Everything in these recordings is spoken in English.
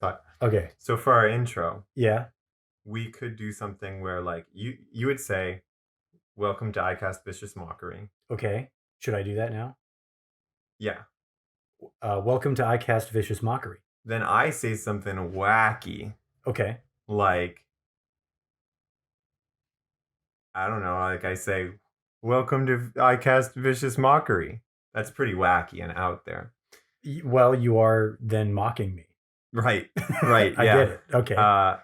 But Okay. so for our intro, Yeah. we could do something where like you would say, "Welcome to iCast Vicious Mockery." Okay. Should I do that now? Yeah. Welcome to iCast Vicious Mockery. Then I say something wacky, Okay. like I don't know, like I say, "Welcome to iCast Vicious Mockery." That's pretty wacky and out there. Well, you are then mocking me. Right. Right. I get Yeah. it. Okay. Uh,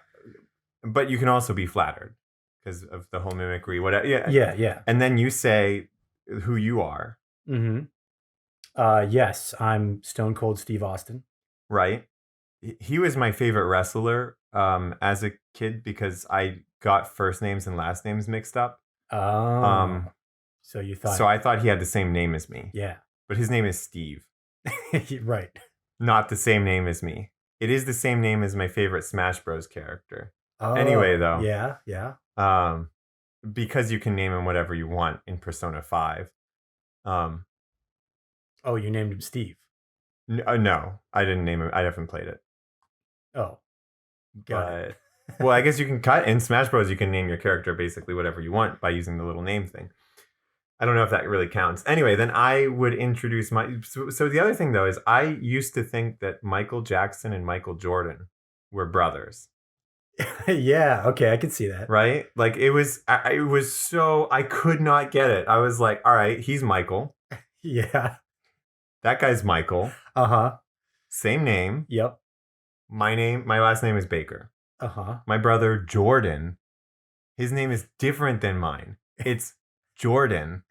but you can also be flattered because of the whole mimicry, whatever. Yeah. Yeah. Yeah. And then you say who you are, Mm-hmm. Yes, I'm Stone Cold Steve Austin. right? He was my favorite wrestler as a kid because I got first names and last names mixed up. Oh. Um, So you so thought, I thought he had the same name as me, yeah. but his name is Steve, Right. not the same name as me. It is the same name as my favorite Smash Bros character. Anyway, Oh, though, yeah. Yeah. um, because you can name him whatever you want in Persona 5. Um, Oh, you named him Steve. no, I didn't name him. I haven't played it. Oh, got it. But well, I guess you can cut in Smash Bros. You can name your character basically whatever you want by using the little name thing. I don't know if that really counts. Anyway, then I would introduce my. So the other thing though is I used to think that Michael Jackson and Michael Jordan were brothers, Yeah. Okay. I can see that. right? Like it was so I could not get it. I was like, all right, he's Michael. Yeah. That guy's Michael. Uh-huh. Same name. Yep. My last name is Baker. Uh-huh. My brother Jordan, his name is different than mine. It's Jordan.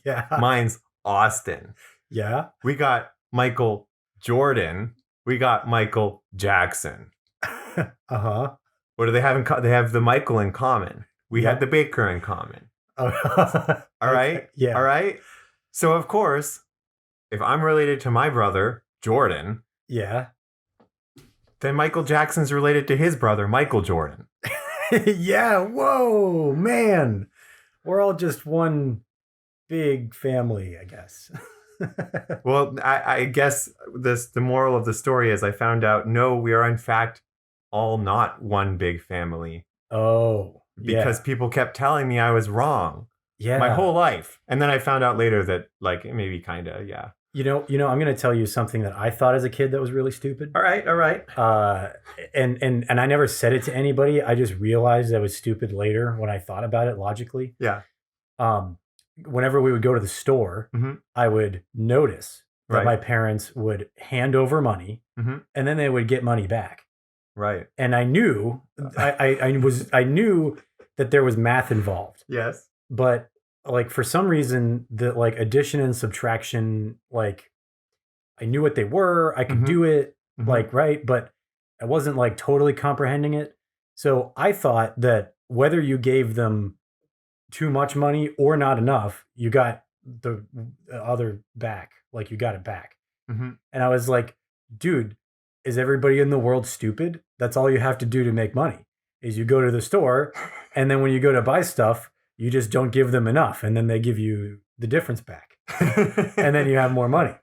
Yeah. Mine's Austin. Yeah. We got Michael Jordan. We got Michael Jackson. Uh-huh. What do they have in common? They have the Michael in common. We had the Yep. Baker in common. Oh, All okay. right? All Yeah. right? So, of course, if I'm related to my brother, Jordan, Yeah. then Michael Jackson's related to his brother, Michael Jordan. Yeah. Whoa, man. We're all just one big family, I guess. Well, I guess the moral of the story is I found out no, we are in fact all not one big family Oh, because yeah. people kept telling me I was wrong my Yeah. whole life, and then I found out later that like maybe kind of yeah. I'm going to tell you something that I thought as a kid that was really stupid. All right, all right. And I never said it to anybody. I just realized that was stupid later when I thought about it logically. Yeah. Um, Whenever we would go to the store, Mhm. I would notice that Right. my parents would hand over money Mhm. and then they would get money back. Right. And I knew I knew that there was math involved, Yes. but like for some reason the like addition and subtraction, like I knew what they were, I could Mhm. do it, Mhm. like right, but I wasn't like totally comprehending it. So I thought that whether you gave them too much money or not enough, you got the other back, like you got it back. Mhm. And I was like, dude, is everybody in the world stupid? That's all you have to do to make money is you go to the store, and then when you go to buy stuff, you just don't give them enough, and then they give you the difference back, and then you have more money.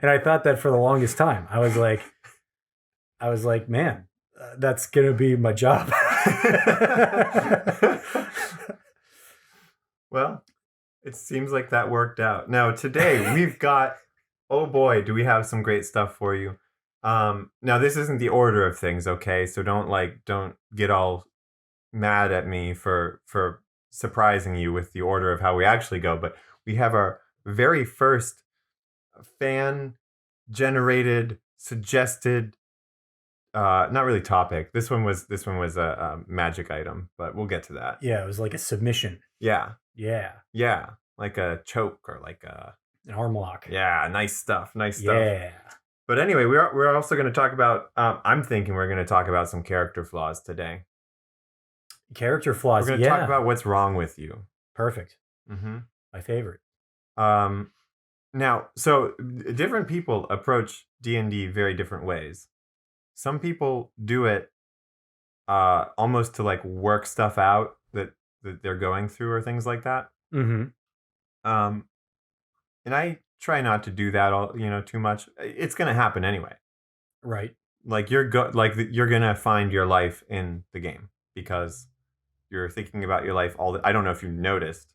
And I thought that for the longest time. I was like, man, that's gonna be my job. Well, it seems like that worked out. Now today we've got oh boy, do we have some great stuff for you. Now this isn't the order of things, okay? So don't get all mad at me for surprising you with the order of how we actually go, but we have our very first fan generated suggested not really topic. This one was a magic item, but we'll get to that. Yeah, it was like a submission. Yeah. Yeah, Yeah, like a choke or like a an arm lock. yeah, nice stuff, nice stuff. Yeah. But anyway, we're also going to talk about. I'm thinking we're going to talk about some character flaws today. Character We're flaws. going to Yeah. talk about what's wrong with you. Perfect. Mm-hmm. My favorite. Um, now, so different people approach D&D very different ways. Some people do it almost to like work stuff out that they're going through or things like that. Mm-hmm. Um, and I try not to do that all too much. It's going to happen anyway. Right. Like you're gonna find your life in the game because you're thinking about your life all the. I don't know if you noticed,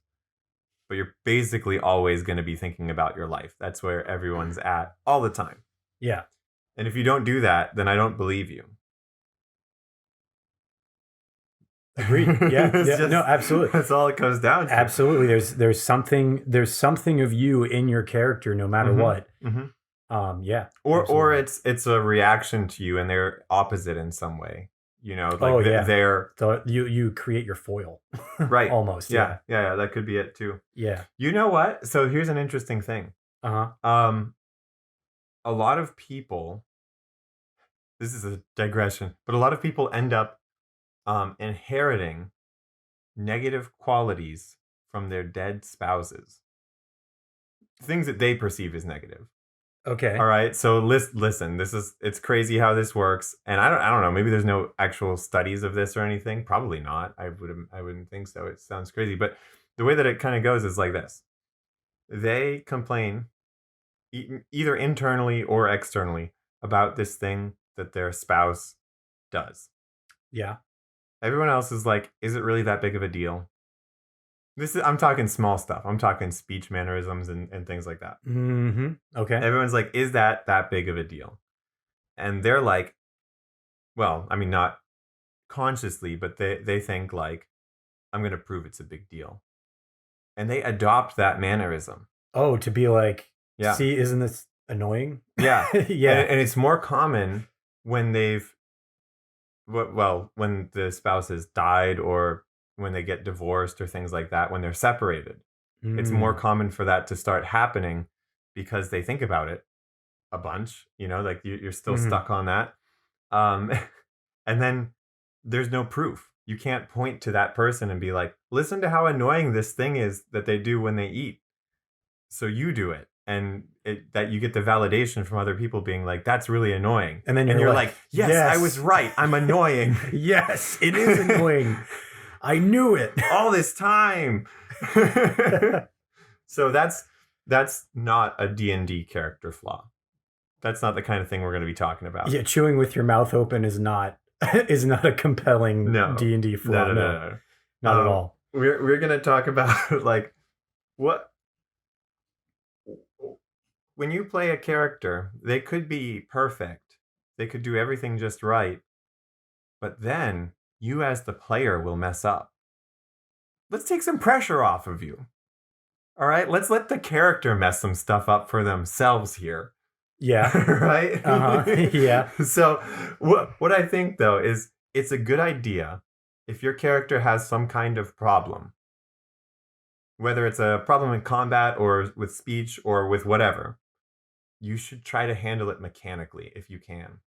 but you're basically always going to be thinking about your life. That's where everyone's at all the time. Yeah. And if you don't do that, then I don't believe you. Agreed. Yeah. No, absolutely. That's all it comes down to. Absolutely. There's something of you in your character, no matter what. Yeah. Or it's a reaction to you, and they're opposite in some way. Like they're so you create your foil, right? Almost. Yeah. That could be it too. Yeah. You know what? So here's an interesting thing. A lot of people. This is a digression, but a lot of people end up inheriting negative qualities from their dead spouses, things that they perceive as negative. Okay. All right. So listen, it's crazy how this works. And I don't know, maybe there's no actual studies of this or anything. Probably not. I wouldn't think so. It sounds crazy. But the way that it kind of goes is like this. They complain either internally or externally about this thing that their spouse does. Everyone else is like, is it really that big of a deal? I'm talking small stuff. I'm talking speech mannerisms and things like that. Okay. Everyone's like, is that big of a deal? And they're like, well, I mean, not consciously, but they think like, I'm going to prove it's a big deal. And they adopt that mannerism. Oh, to be like, see, isn't this annoying? Yeah. Yeah. And it's more common when when the spouse has died or when they get divorced or things like that, when they're separated. It's more common for that to start happening because they think about it a bunch, like you're still stuck on that. And then there's no proof. You can't point to that person and be like, listen to how annoying this thing is that they do when they eat. So you do it. And that you get the validation from other people being like, that's really annoying. And then you're like, yes, I was right. I'm annoying. Yes, it is annoying. I knew it all this time. So that's not a D&D character flaw. That's not the kind of thing we're going to be talking about. Yeah, chewing with your mouth open is not a compelling D&D flaw. No. Not at all. We're going to talk about like what when you play a character, they could be perfect. They could do everything just right. But then you as the player will mess up. Let's take some pressure off of you. All right? Let's let the character mess some stuff up for themselves here. Yeah. Right? Yeah. So what I think, though, is it's a good idea if your character has some kind of problem, whether it's a problem in combat or with speech or with whatever, you should try to handle it mechanically if you can.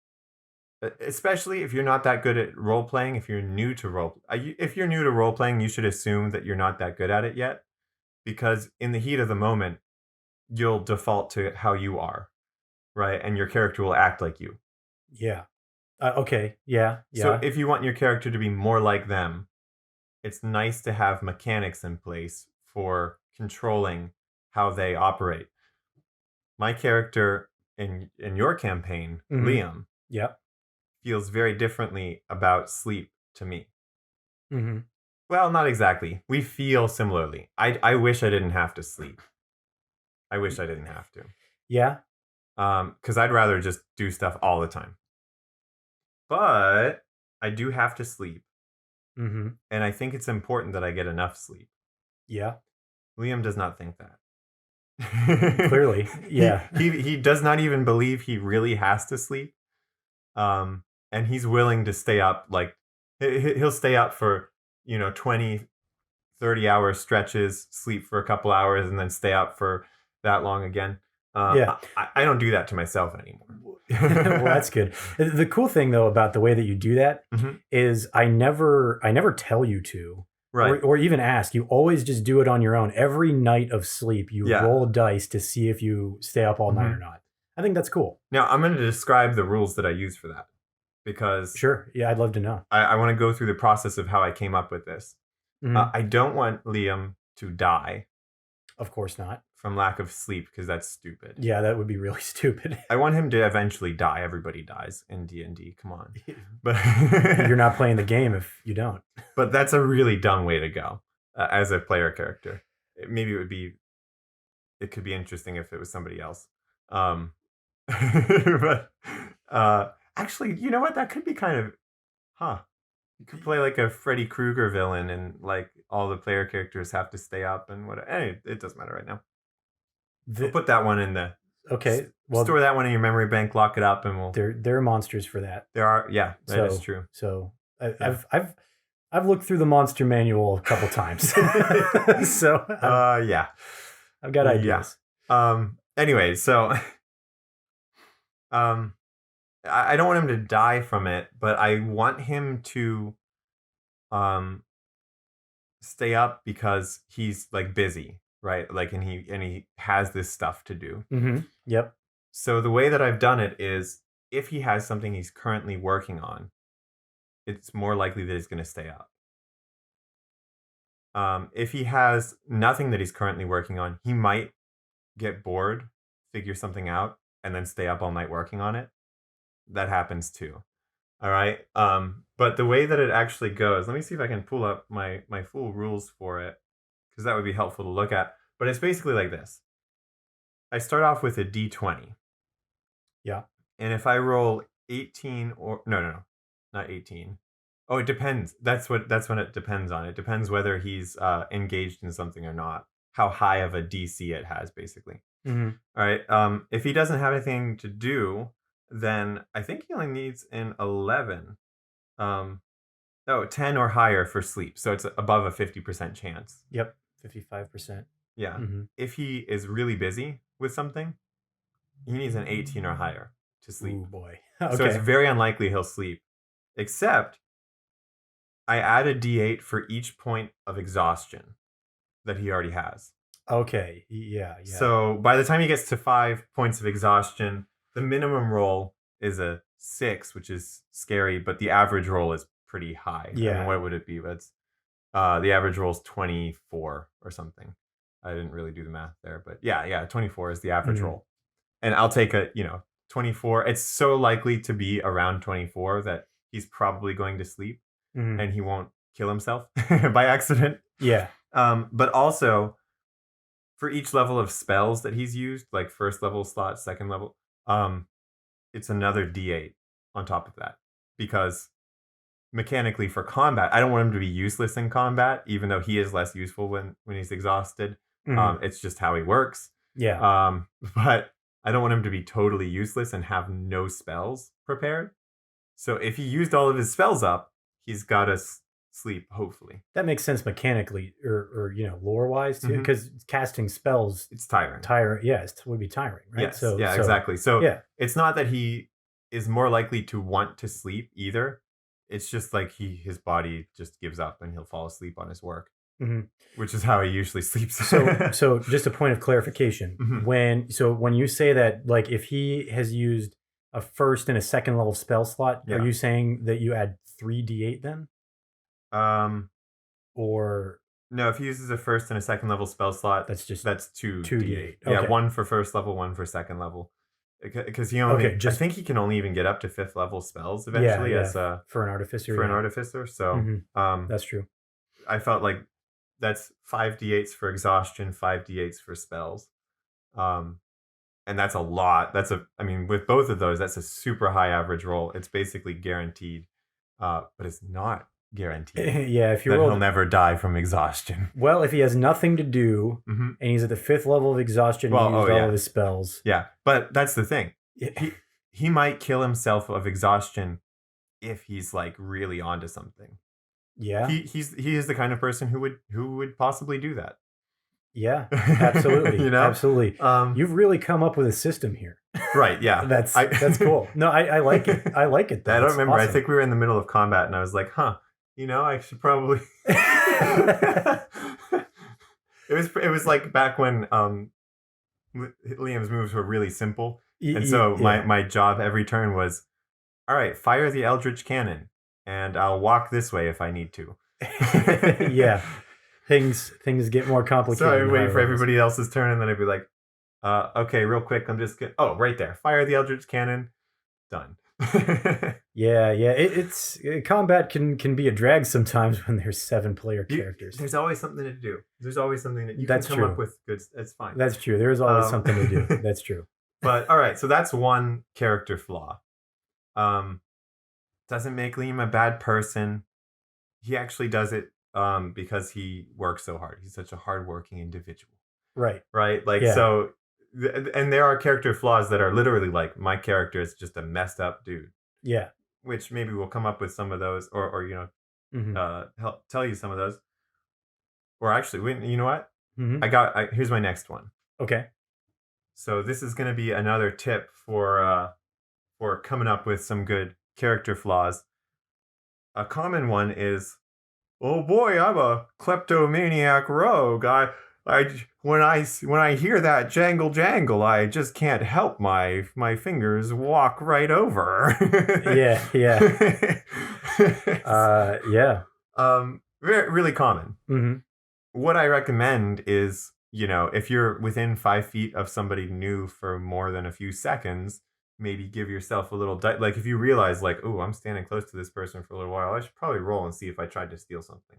Especially if you're not that good at role playing. If you're new to role playing, you should assume that you're not that good at it yet, because in the heat of the moment, you'll default to how you are, right? And your character will act like you. Yeah. Okay. Yeah. So if you want your character to be more like them, it's nice to have mechanics in place for controlling how they operate. My character in your campaign, Liam, feels very differently about sleep to me. Well, not exactly. We feel similarly. I wish I didn't have to sleep. I wish I didn't have to. Yeah. Because I'd rather just do stuff all the time. But I do have to sleep. And I think it's important that I get enough sleep. Yeah. Liam does not think that. Clearly. Yeah. He does not even believe he really has to sleep. And he's willing to stay up, like he'll stay up for 20 30 hour stretches, sleep for a couple hours, and then stay up for that long again. I don't do that to myself anymore. Well, that's good. The cool thing though about the way that you do that is I never tell you to, right, or even ask. You always just do it on your own. Every night of sleep, you roll dice to see if you stay up all night or not. I think that's cool. Now I'm going to describe the rules that I use for that, because sure, yeah, I'd love to know. I want to go through the process of how I came up with this. I don't want Liam to die. Of course not. from lack of sleep because that's stupid. Yeah, that would be really stupid. I want him to eventually die. Everybody dies in D&D. Come on. But You're not playing the game if you don't. But that's a really dumb way to go as a player character. Maybe it could be interesting if it was somebody else. But actually, you know what? That could be kind of, you could play like a Freddy Krueger villain, and like all the player characters have to stay up and whatever. Anyway, it doesn't matter right now. We'll put that one in the store that one in your memory bank, lock it up, and we'll. There are monsters for that. There are, yeah, that is true. So I've looked through the monster manual a couple times. So yeah, I've got ideas. Anyway, so I don't want him to die from it, but I want him to stay up because he's like busy, right? Like, and he has this stuff to do. Mm-hmm. Yep. So the way that I've done it is, if he has something he's currently working on, it's more likely that he's going to stay up. If he has nothing that he's currently working on, he might get bored, figure something out, and then stay up all night working on it. That happens too. All right. But the way that it actually goes, let me see if I can pull up my full rules for it, because that would be helpful to look at. But it's basically like this. I start off with a D20. Yeah. And if I roll 18 or no, not 18. Oh, it depends. That's what it depends on. It depends whether he's engaged in something or not. How high of a DC it has, basically. Mm-hmm. All right. If he doesn't have anything to do, then I think he only needs an 11. 10 or higher for sleep. So it's above a 50% chance. Yep. 55%. Yeah. Mm-hmm. If he is really busy with something, he needs an 18 or higher to sleep. Oh boy. Okay. So it's very unlikely he'll sleep. Except I add a D8 for each point of exhaustion that he already has. Okay. Yeah. So by the time he gets to 5 points of exhaustion, the minimum roll is a 6, which is scary, but the average roll is pretty high. Yeah. I mean, what would it be? It's the average roll is 24 or something. I didn't really do the math there, but yeah, 24 is the average roll. And I'll take 24. It's so likely to be around 24 that he's probably going to sleep and he won't kill himself by accident. Yeah. But also, for each level of spells that he's used, like first level slot, second level, it's another D8 on top of that. Because mechanically for combat, I don't want him to be useless in combat, even though he is less useful when he's exhausted. It's just how he works. Yeah. But I don't want him to be totally useless and have no spells prepared. So if he used all of his spells up, he's got to sleep, hopefully. That makes sense mechanically or lore wise too, because casting spells, it's tiring. Yes, it would be tiring, right? Yes. Exactly. So it's not that he is more likely to want to sleep either. It's just like his body just gives up and he'll fall asleep on his work, which is how he usually sleeps. So just a point of clarification: when you say that, like, if he has used a first and a second level spell slot, are you saying that you add 3d8 then? Or no, if he uses a first and a second level spell slot, that's 2d8. Okay. Yeah, one for first level, one for second level. Because he only, I think he can only even get up to 5th level spells eventually as for an artificer. For an artificer, so that's true. I felt like that's 5d8s for exhaustion, 5d8s for spells, and that's a lot. I mean, with both of those, that's a super high average roll. It's basically guaranteed, but it's not guaranteed. If you he'll never die from exhaustion. Well, if he has nothing to do and he's at the 5th level of exhaustion, and used all of his spells. Yeah, but that's the thing. He might kill himself of exhaustion if he's like really onto something. Yeah, he is the kind of person who would possibly do that. Yeah, absolutely. Absolutely. You've really come up with a system here. Right. Yeah. That's cool. No, I like it. I like it. I don't remember. Awesome. I think we were in the middle of combat, and I was like, I should probably. It was like back when Liam's moves were really simple, and so my job every turn was, all right, fire the Eldritch Cannon, and I'll walk this way if I need to. Yeah. things get more complicated. So I'd wait higher for levels. everybody else's turn, and then I'd be like, okay, real quick, I'm just gonna. Oh, right there. Fire the Eldritch Cannon. Done. Yeah. It's combat can be a drag sometimes when there's 7-player characters. There's always something to do. There's always something that you That's can come true. up with. Good. That's fine. That's true. There is always something to do. That's true. But all right, so that's one character flaw. Doesn't make Liam a bad person. He actually does it because he works so hard. He's such a hardworking individual. Right. Right? Like, Yeah. so, and there are character flaws that are literally like, my character is just a messed up dude. Yeah. Which maybe we'll come up with some of those or you know, help tell you some of those. Or actually, you know what? Mm-hmm. Here's my next one. Okay. So this is going to be another tip for coming up with some good character flaws. A common one is, oh boy, I'm a kleptomaniac rogue. When I hear that jangle jangle, I just can't help my fingers walk right over. Yeah. Yeah. Really common. Mm-hmm. What I recommend is, you know, if you're within 5 feet of somebody new for more than a few seconds, maybe give yourself a little like if you realize like, oh, I'm standing close to this person for a little while, I should probably roll and see if I tried to steal something.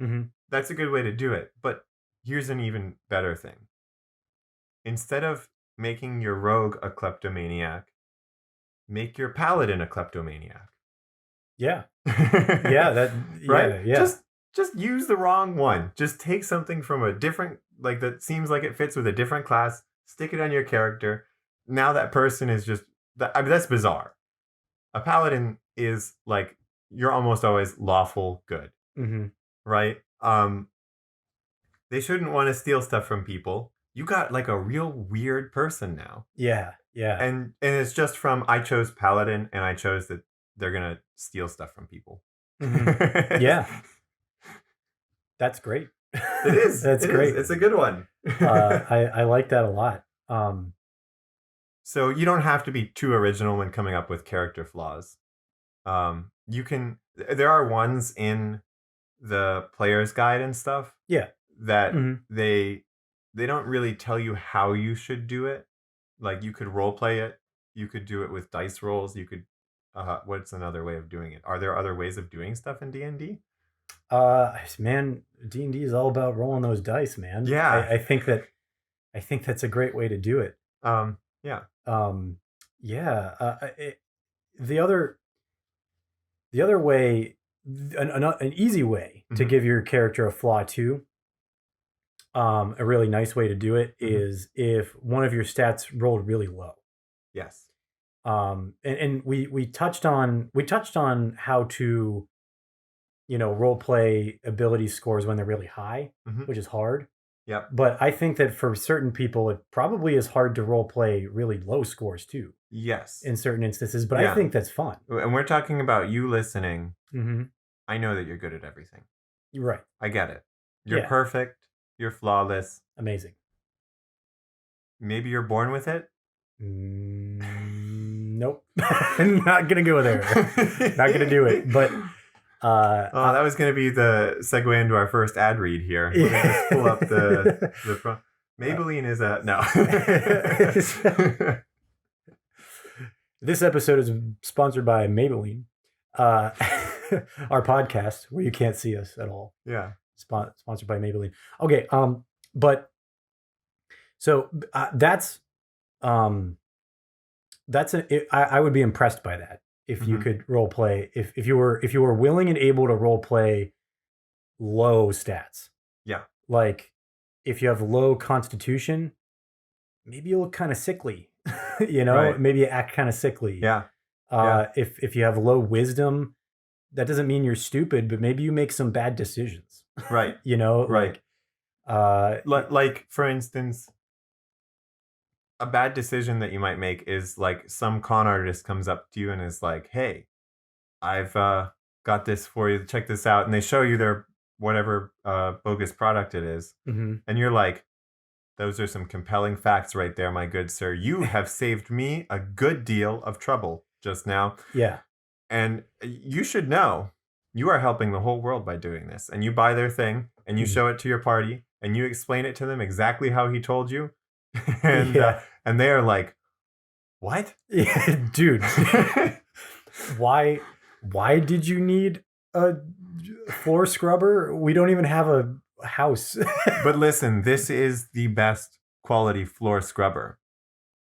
Mm-hmm. That's a good way to do it. But here's an even better thing. Instead of making your rogue a kleptomaniac, make your paladin a kleptomaniac. Yeah. Yeah. Right? Yeah. Just use the wrong one. Just take something from a different, like that seems like it fits with a different class, stick it on your character. Now that person is just, I mean, that's bizarre. A paladin is like, you're almost always lawful good. Mm-hmm. Right? They shouldn't want to steal stuff from people. You got like a real weird person now. Yeah. And it's just from, I chose paladin and I chose that they're going to steal stuff from people. Mm-hmm. Yeah. That's great. It is. That's great. It's a good one. I like that a lot. So you don't have to be too original when coming up with character flaws. There are ones in the player's guide and stuff. Yeah. That they don't really tell you how you should do it. Like you could role play it. You could do it with dice rolls. You could. What's another way of doing it? Are there other ways of doing stuff in D&D? Man, D&D is all about rolling those dice, man. Yeah. I think that's a great way to do it. Yeah. The other way, an easy way to give your character a flaw too. A really nice way to do it is if one of your stats rolled really low. Yes. And we touched on how to, you know, role play ability scores when they're really high, which is hard. Yeah. But I think that for certain people, it probably is hard to role play really low scores too. Yes. In certain instances, but I think that's fun. And we're talking about you listening. Mm-hmm. I know that you're good at everything. You're right. I get it. You're perfect. You're flawless. Amazing. Maybe you're born with it? Nope. Not going to go there. Not going to do it. But that was going to be the segue into our first ad read here. Let me just pull up the Maybelline is a... No. This episode is sponsored by Maybelline. Our podcast, where you can't see us at all. Yeah. Sponsored by Maybelline. Okay, but so that's I would be impressed by that if you could role play if you were willing and able to role play low stats. Yeah. Like if you have low constitution, maybe you look kind of sickly. You know, right. Maybe you act kind of sickly. Yeah. If you have low wisdom, that doesn't mean you're stupid, but maybe you make some bad decisions. Right. You know, right. Like for instance, a bad decision that you might make is like some con artist comes up to you and is like, "Hey, I've got this for you. Check this out." And they show you their whatever bogus product it is. And you're like, "Those are some compelling facts right there, my good sir. You have saved me a good deal of trouble just now." Yeah. And you should know you are helping the whole world by doing this. And you buy their thing and you Mhm. show it to your party and you explain it to them exactly how he told you, Yeah. and they are like, "What?" Yeah, dude. Why did you need a floor scrubber? We don't even have a house. But listen, this is the best quality floor scrubber.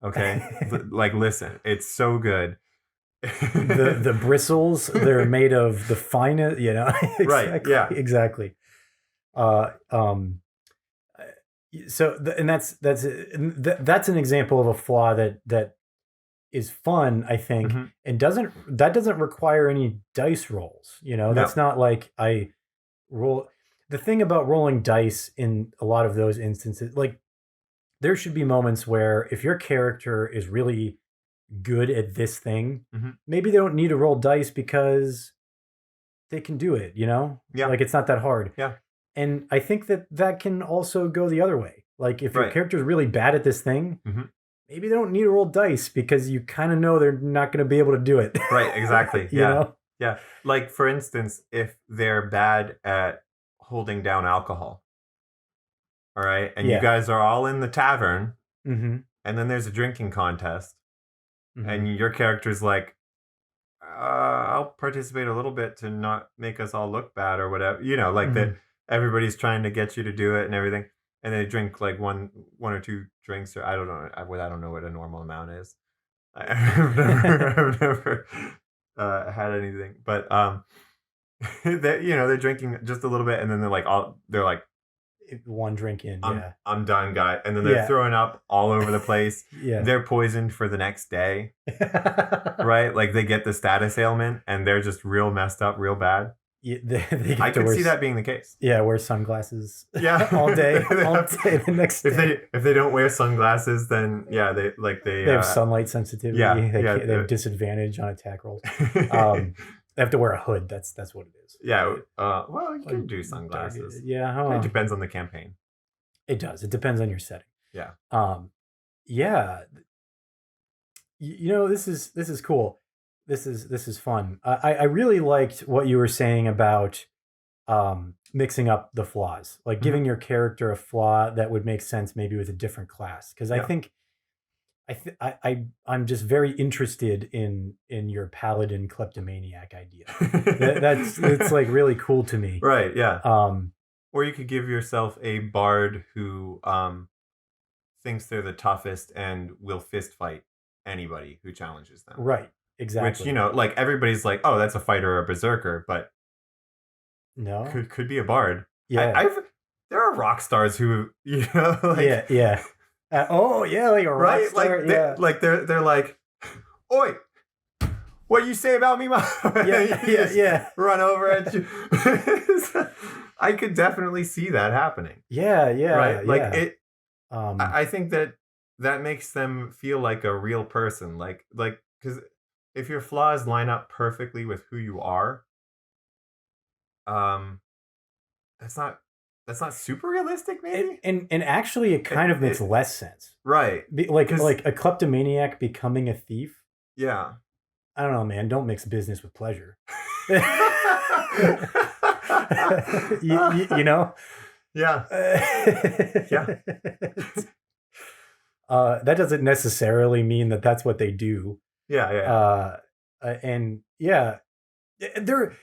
Okay, like listen, it's so good. The bristles, they're made of the finest, Right, exactly, yeah. exactly. Uh, um, so and that's an example of a flaw that is fun, I think, Mhm. and doesn't require any dice rolls. No. That's not like I roll. The thing about rolling dice in a lot of those instances, like there should be moments where if your character is really good at this thing, Mhm. maybe they don't need to roll dice because they can do it, Yeah, Like it's not that hard. yeah, And I think that can also go the other way. Like if your right. character's really bad at this thing, Mhm. maybe they don't need to roll dice because you kind of know they're not going to be able to do it. Right, exactly, you yeah. know? Yeah, like, for instance, if they're bad at holding down alcohol, alright, and you Yeah. guys are all in the tavern, Mhm. and then there's a drinking contest, Mhm. and your character's like, I'll participate a little bit to not make us all look bad or whatever. Like that Mhm. everybody's trying to get you to do it and everything. And they drink like one or two drinks, or I don't know. I don't know what a normal amount is. I've never had anything, but they're drinking just a little bit, and then they're like, One drink in, I'm yeah. I'm done, guy. And then they're Yeah. throwing up all over the place. Yeah. They're poisoned for the next day. Right? Like they get the status ailment and they're just real messed up, real bad. Yeah, they I get to could wear see that being the case. wear sunglasses Yeah. all day, They all have- day the next if day. they don't wear sunglasses, then yeah, they They have sunlight sensitivity. yeah, They yeah. can't, they have disadvantage on attack rolls. They have to wear a hood. That's what it is. Yeah. Well, you Like, can do sunglasses. Yeah, It depends on the campaign. it does. It depends on your setting. Yeah. Yeah. This is cool. This is fun. I really liked what you were saying about mixing up the flaws, like Mhm. giving your character a flaw that would make sense maybe with a different class. Because I Yeah. think I'm just very interested in your paladin kleptomaniac idea. It's like really cool to me. Right. Yeah. Um, Or you could give yourself a bard who thinks they're the toughest and will fist fight anybody who challenges them. right, Which, exactly. like everybody's like, oh, that's a fighter or a berserker, but No, could be a bard. yeah, There are rock stars who, like, yeah. Oh yeah, like a rock right? star. Like, Yeah, they're like, oi, what you say about me, mom? yeah. Run over at you. I could definitely see that happening. Yeah, Right? Like yeah. it. Um, I think that makes them feel like a real person. Like because if your flaws line up perfectly with who you are, um, that's not super realistic. Maybe and actually, it kind of makes less sense. right. Like 'Cause- a kleptomaniac becoming a thief. Yeah. I don't know, man. Don't mix business with pleasure. You know? Yeah. Yeah. That doesn't necessarily mean that that's what they do. Yeah. Yeah. And yeah, they're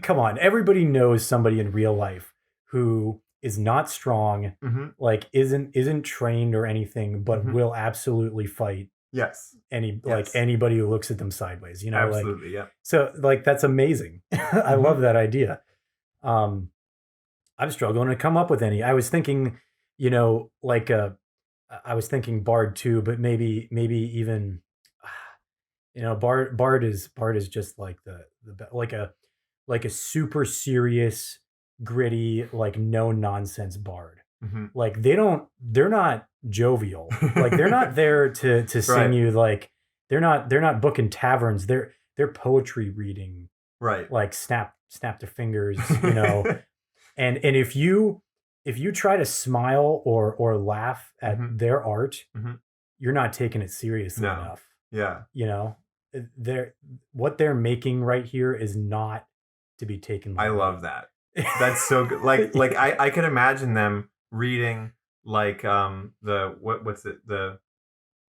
come on. Everybody knows somebody in real life who is not strong, Mm-hmm. like isn't trained or anything, but Mhm. will absolutely fight Yes. like Yes. anybody who looks at them sideways. Like Absolutely. Yeah. so like that's amazing. I love that idea. I'm struggling to come up with any. I was thinking, like I was thinking Bard too, but maybe even Bard is just like like a super serious, gritty, like no nonsense Bard. Mm-hmm. Like they're not jovial. Like they're not there to sing Right. you, like they're not booking taverns. They're poetry reading, Right. like snap their fingers, And if you try to smile or laugh at Mhm. their art, Mhm. you're not taking it seriously No. enough. Yeah. What they're making right here is not to be taken. I love that. That's so good. Like I could imagine them reading like the what's it, the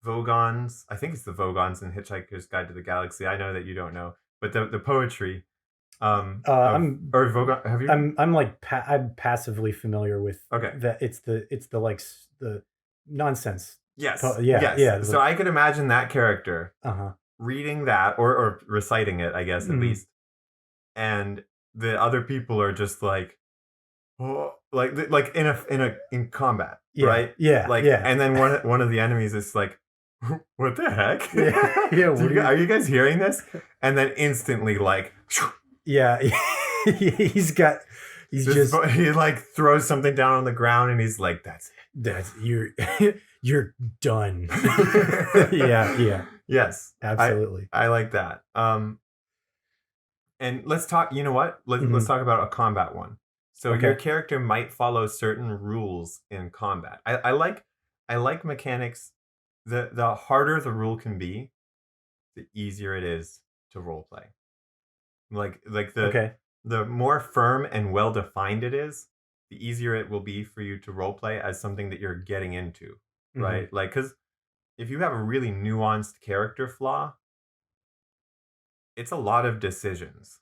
Vogons. I think it's the Vogons in Hitchhiker's Guide to the Galaxy. I know that you don't know, but the poetry of I'm or Vogon. Have you? I'm like I'm passively familiar with Okay. that. It's the like the nonsense. Yes. Yeah, Yes. yeah. So I could imagine that character Uh-huh. reading that or reciting it, I guess at Mhm. least, and the other people are just like, oh, like in combat, Yeah, right? yeah, Like, yeah, and then one of the enemies is like, what the heck? yeah, yeah. What Are you guys hearing this? And then instantly, like, Yeah, he's got. He's just he like throws something down on the ground, and he's like, that's that's you're you're done. it. Yeah, yeah, Yes, absolutely. I like that. And let's talk. You know what? Let's Mhm. talk about a combat one. So your Okay. character might follow certain rules in combat. I like mechanics. The harder the rule can be, the easier it is to role play. Like Okay. the more firm and well defined it is, the easier it will be for you to role play as something that you're getting into, Mhm. right? Like, because if you have a really nuanced character flaw, it's a lot of decisions.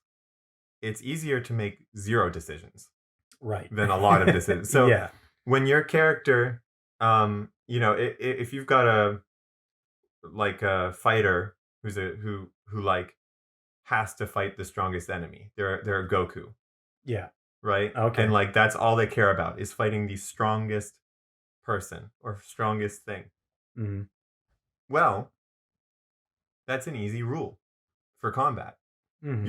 It's easier to make zero decisions Right. than a lot of decisions. So Yeah. when your character, you know, if you've got a fighter who like has to fight the strongest enemy, they're a Goku, Yeah. right? And Okay. like that's all they care about is fighting the strongest person or strongest thing. Mhm. Well, that's an easy rule for combat. Mhm.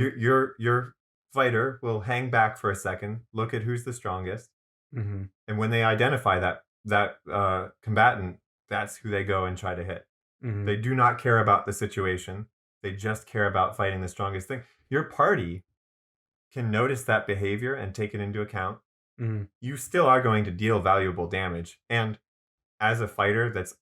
Your fighter will hang back for a second, look at who's the strongest, Mhm. and when they identify that combatant, that's who they go and try to hit. They Mhm. do not care about the situation. They just care about fighting the strongest thing. Your party can notice that behavior and take it into account. Mhm. You still are going to deal valuable damage. And as a fighter, that's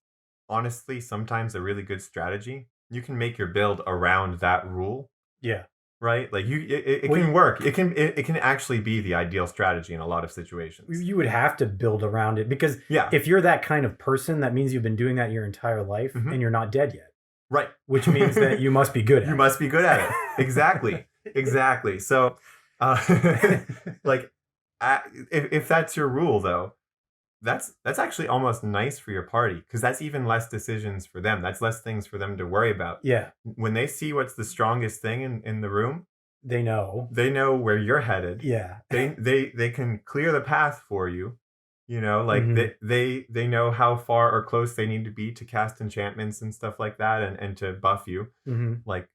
honestly sometimes a really good strategy. You can make your build around that rule, Yeah. right? Like it Well, can work. It can actually be the ideal strategy in a lot of situations. you would have to build around it because Yeah. if you're that kind of person, that means you've been doing that your entire life Mhm. and you're not dead yet, Right. which means that you must be good at You it. must be good at it. Exactly. Exactly. So, uh, like, if that's your rule, though, that's actually almost nice for your party because that's even less decisions for them. That's less things for them to worry about. Yeah. When they see what's the strongest thing in the room, They know. they know where you're headed. Yeah. They can clear the path for you. You know, like Mhm. they know how far or close they need to be to cast enchantments and stuff like that, and to buff you. Mhm. Like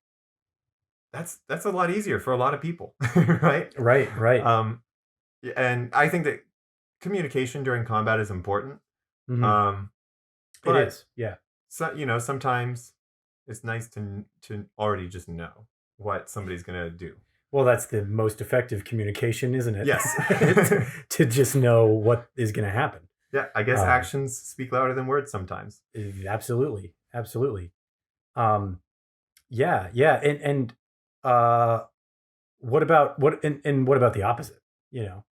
that's a lot easier for a lot of people, right? Right, right. Um, and I think that communication during combat is important. Mhm. Um, It but is. Yeah. so you know, sometimes it's nice to already just know what somebody's gonna do. Well, that's the most effective communication, isn't it? Yes. To just know what is going to happen. Yeah, I guess Um, actions speak louder than words sometimes. Absolutely, absolutely. Um, yeah, yeah, and uh, what about and what about the opposite? You know,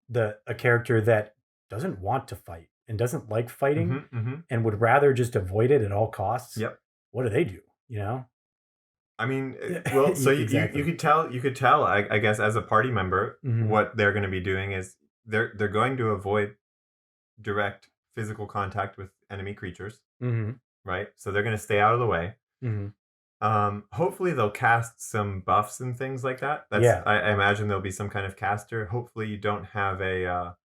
the a character that doesn't want to fight and doesn't like fighting Hmm. and would rather just avoid it at all costs. Yep. What do they do? You know? I mean, Yeah, well, so you exactly. could tell I guess as a party member Hmm. what they're going to be doing is they're going to avoid direct physical contact with enemy creatures, Hmm. right? So they're going to stay out of the way. Hmm. Hopefully they'll cast some buffs and things like that. Yeah, I imagine there'll be some kind of caster. Hopefully you don't have a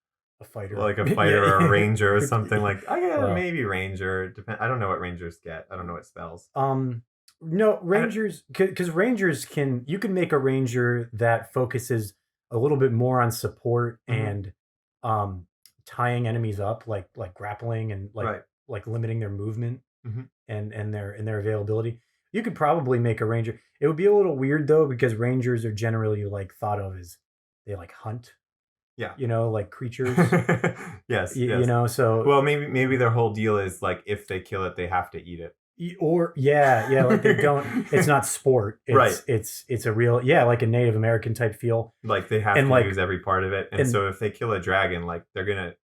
fighter. like a fighter or a Yeah. ranger or something like I yeah, Well, maybe ranger. Depend. I don't know what rangers get. I don't know what spells. no, I don't, rangers, because rangers you can make a ranger that focuses a little bit more on support mhm, and um tying enemies up, like grappling and right. like limiting their movement Hmm. and their availability. You could probably make a ranger. It would be a little weird though, because rangers are generally like thought of as they like hunt, Yeah. like creatures. Yes. You Yes. know, so Well, maybe their whole deal is like if they kill it, they have to eat it. Or yeah, like they don't. It's not sport. Right. It's a real like a Native American type feel, Like they have and to like use every part of it. And and so if they kill a dragon, like they're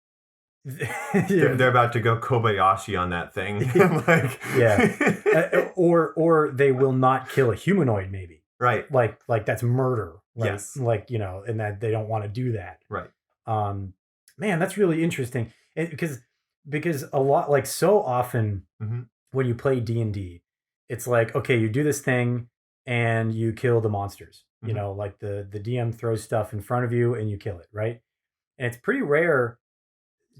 yeah, about to go Kobayashi on that thing. Like yeah. Or they will not kill a humanoid, maybe. right. Like that's murder, right? Yes. Like and that they don't want to do that. Right. Um, man, that's really interesting. Because a lot, like so often Hmm. when you play D&D, it's like, okay, you do this thing and you kill the monsters. Hmm. Like the DM throws stuff in front of you and you kill it, right? And it's pretty rare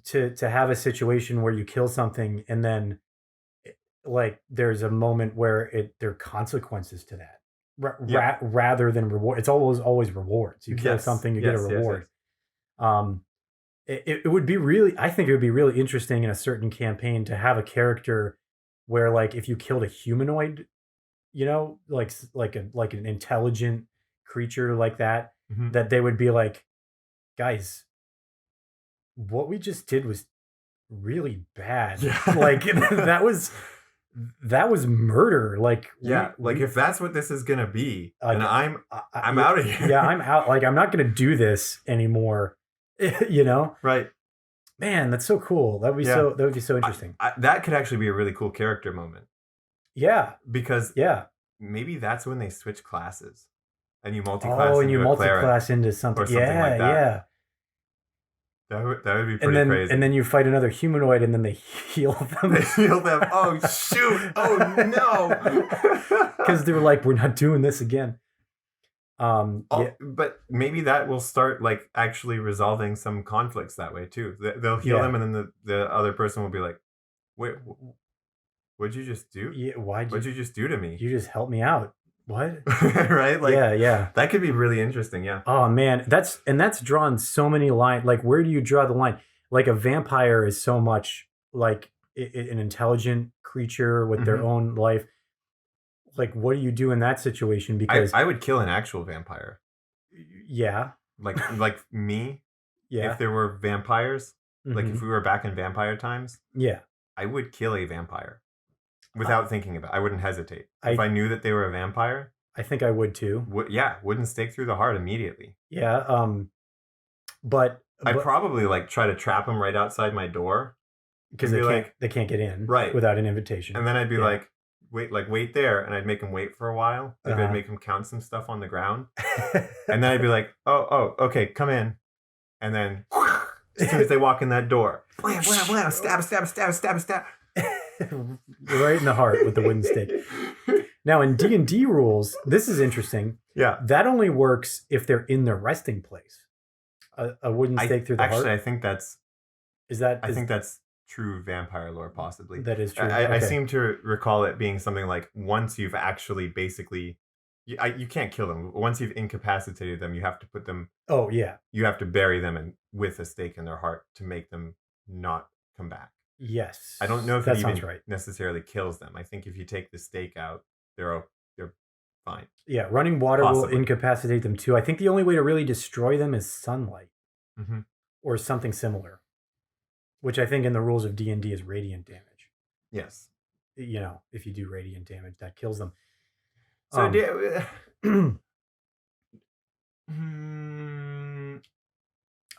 to have a situation where you kill something and then like there's a moment where there are consequences to that. Yeah. Rather than reward. It's always rewards. You kill Yes. something, you get a Yes. reward. Um, it would be really, I think it would be really interesting in a certain campaign to have a character where like if you killed a humanoid, like an intelligent creature like that, Hmm. that they would be like, guys, what we just did was really bad. Yeah. Like that was murder. Like Yeah. Like if that's what this is gonna be, like then I'm yeah, out of here. yeah, I'm out. Like I'm not gonna do this anymore. you know, Right. Man, that's so cool. Yeah. That would be so interesting. That could actually be a really cool character moment Yeah, because yeah. maybe that's when they switch classes and you multi-class Oh, and you into a cleric multi-class into something. or something like Yeah, that. yeah. That would be And pretty then crazy. you fight another humanoid, and then they heal them. They heal them. Oh shoot! Oh no! Because they were like, "We're not doing this again." Yeah, But maybe that will start like actually resolving some conflicts that way too. They'll heal yeah, them, and then the other person will be like, "Wait, what'd you just do? yeah. What'd you just do to me?" You just help me out? What? Right? Like Yeah, yeah. that could be really interesting. Yeah. Oh man, that's drawn so many lines. Like, where do you draw the line? Like a vampire is so much like an intelligent creature with their Hmm. own life. Like, what do you do in that situation? Because I would kill an actual vampire, yeah, like me. yeah, If there were vampires, like if hmm, we were back in vampire times, yeah. I would kill a vampire I, without thinking about it. I wouldn't hesitate. If I I knew that they were a vampire, I think I would too. wouldn't stake through the heart immediately. Yeah. But I'd probably like try to trap them right outside my door because and be like, they can't get in right. without an invitation. And then I'd be Yeah. wait there, and I'd make them wait for a while. Maybe I'd Uh-huh. make them count some stuff on the ground, and then I'd be like, okay, come in, and then as soon as they walk in that door, blam, blam, blam, stab, stab, stab, stab, stab. Right in the heart with the wooden stake. Now in D&D rules, this is interesting. Yeah. That only works if they're in their resting place. A wooden stake through the Actually, heart. I think that's I think that's true vampire lore, possibly. that is true. I Okay. seem to recall it being something like once you've actually basically, you can't kill them. Once you've incapacitated them, you have to put them. Oh yeah. You have to bury them with a stake in their heart to make them not come back. Yes. I don't know if that it sounds even right. necessarily kills them. I think if you take the stake out, they're fine. Yeah, running water Possibly. will incapacitate them too. I think the only way to really destroy them is sunlight Hmm. or something similar, which I think in the rules of D&D is radiant damage. Yes. If you do radiant damage, that kills them. So,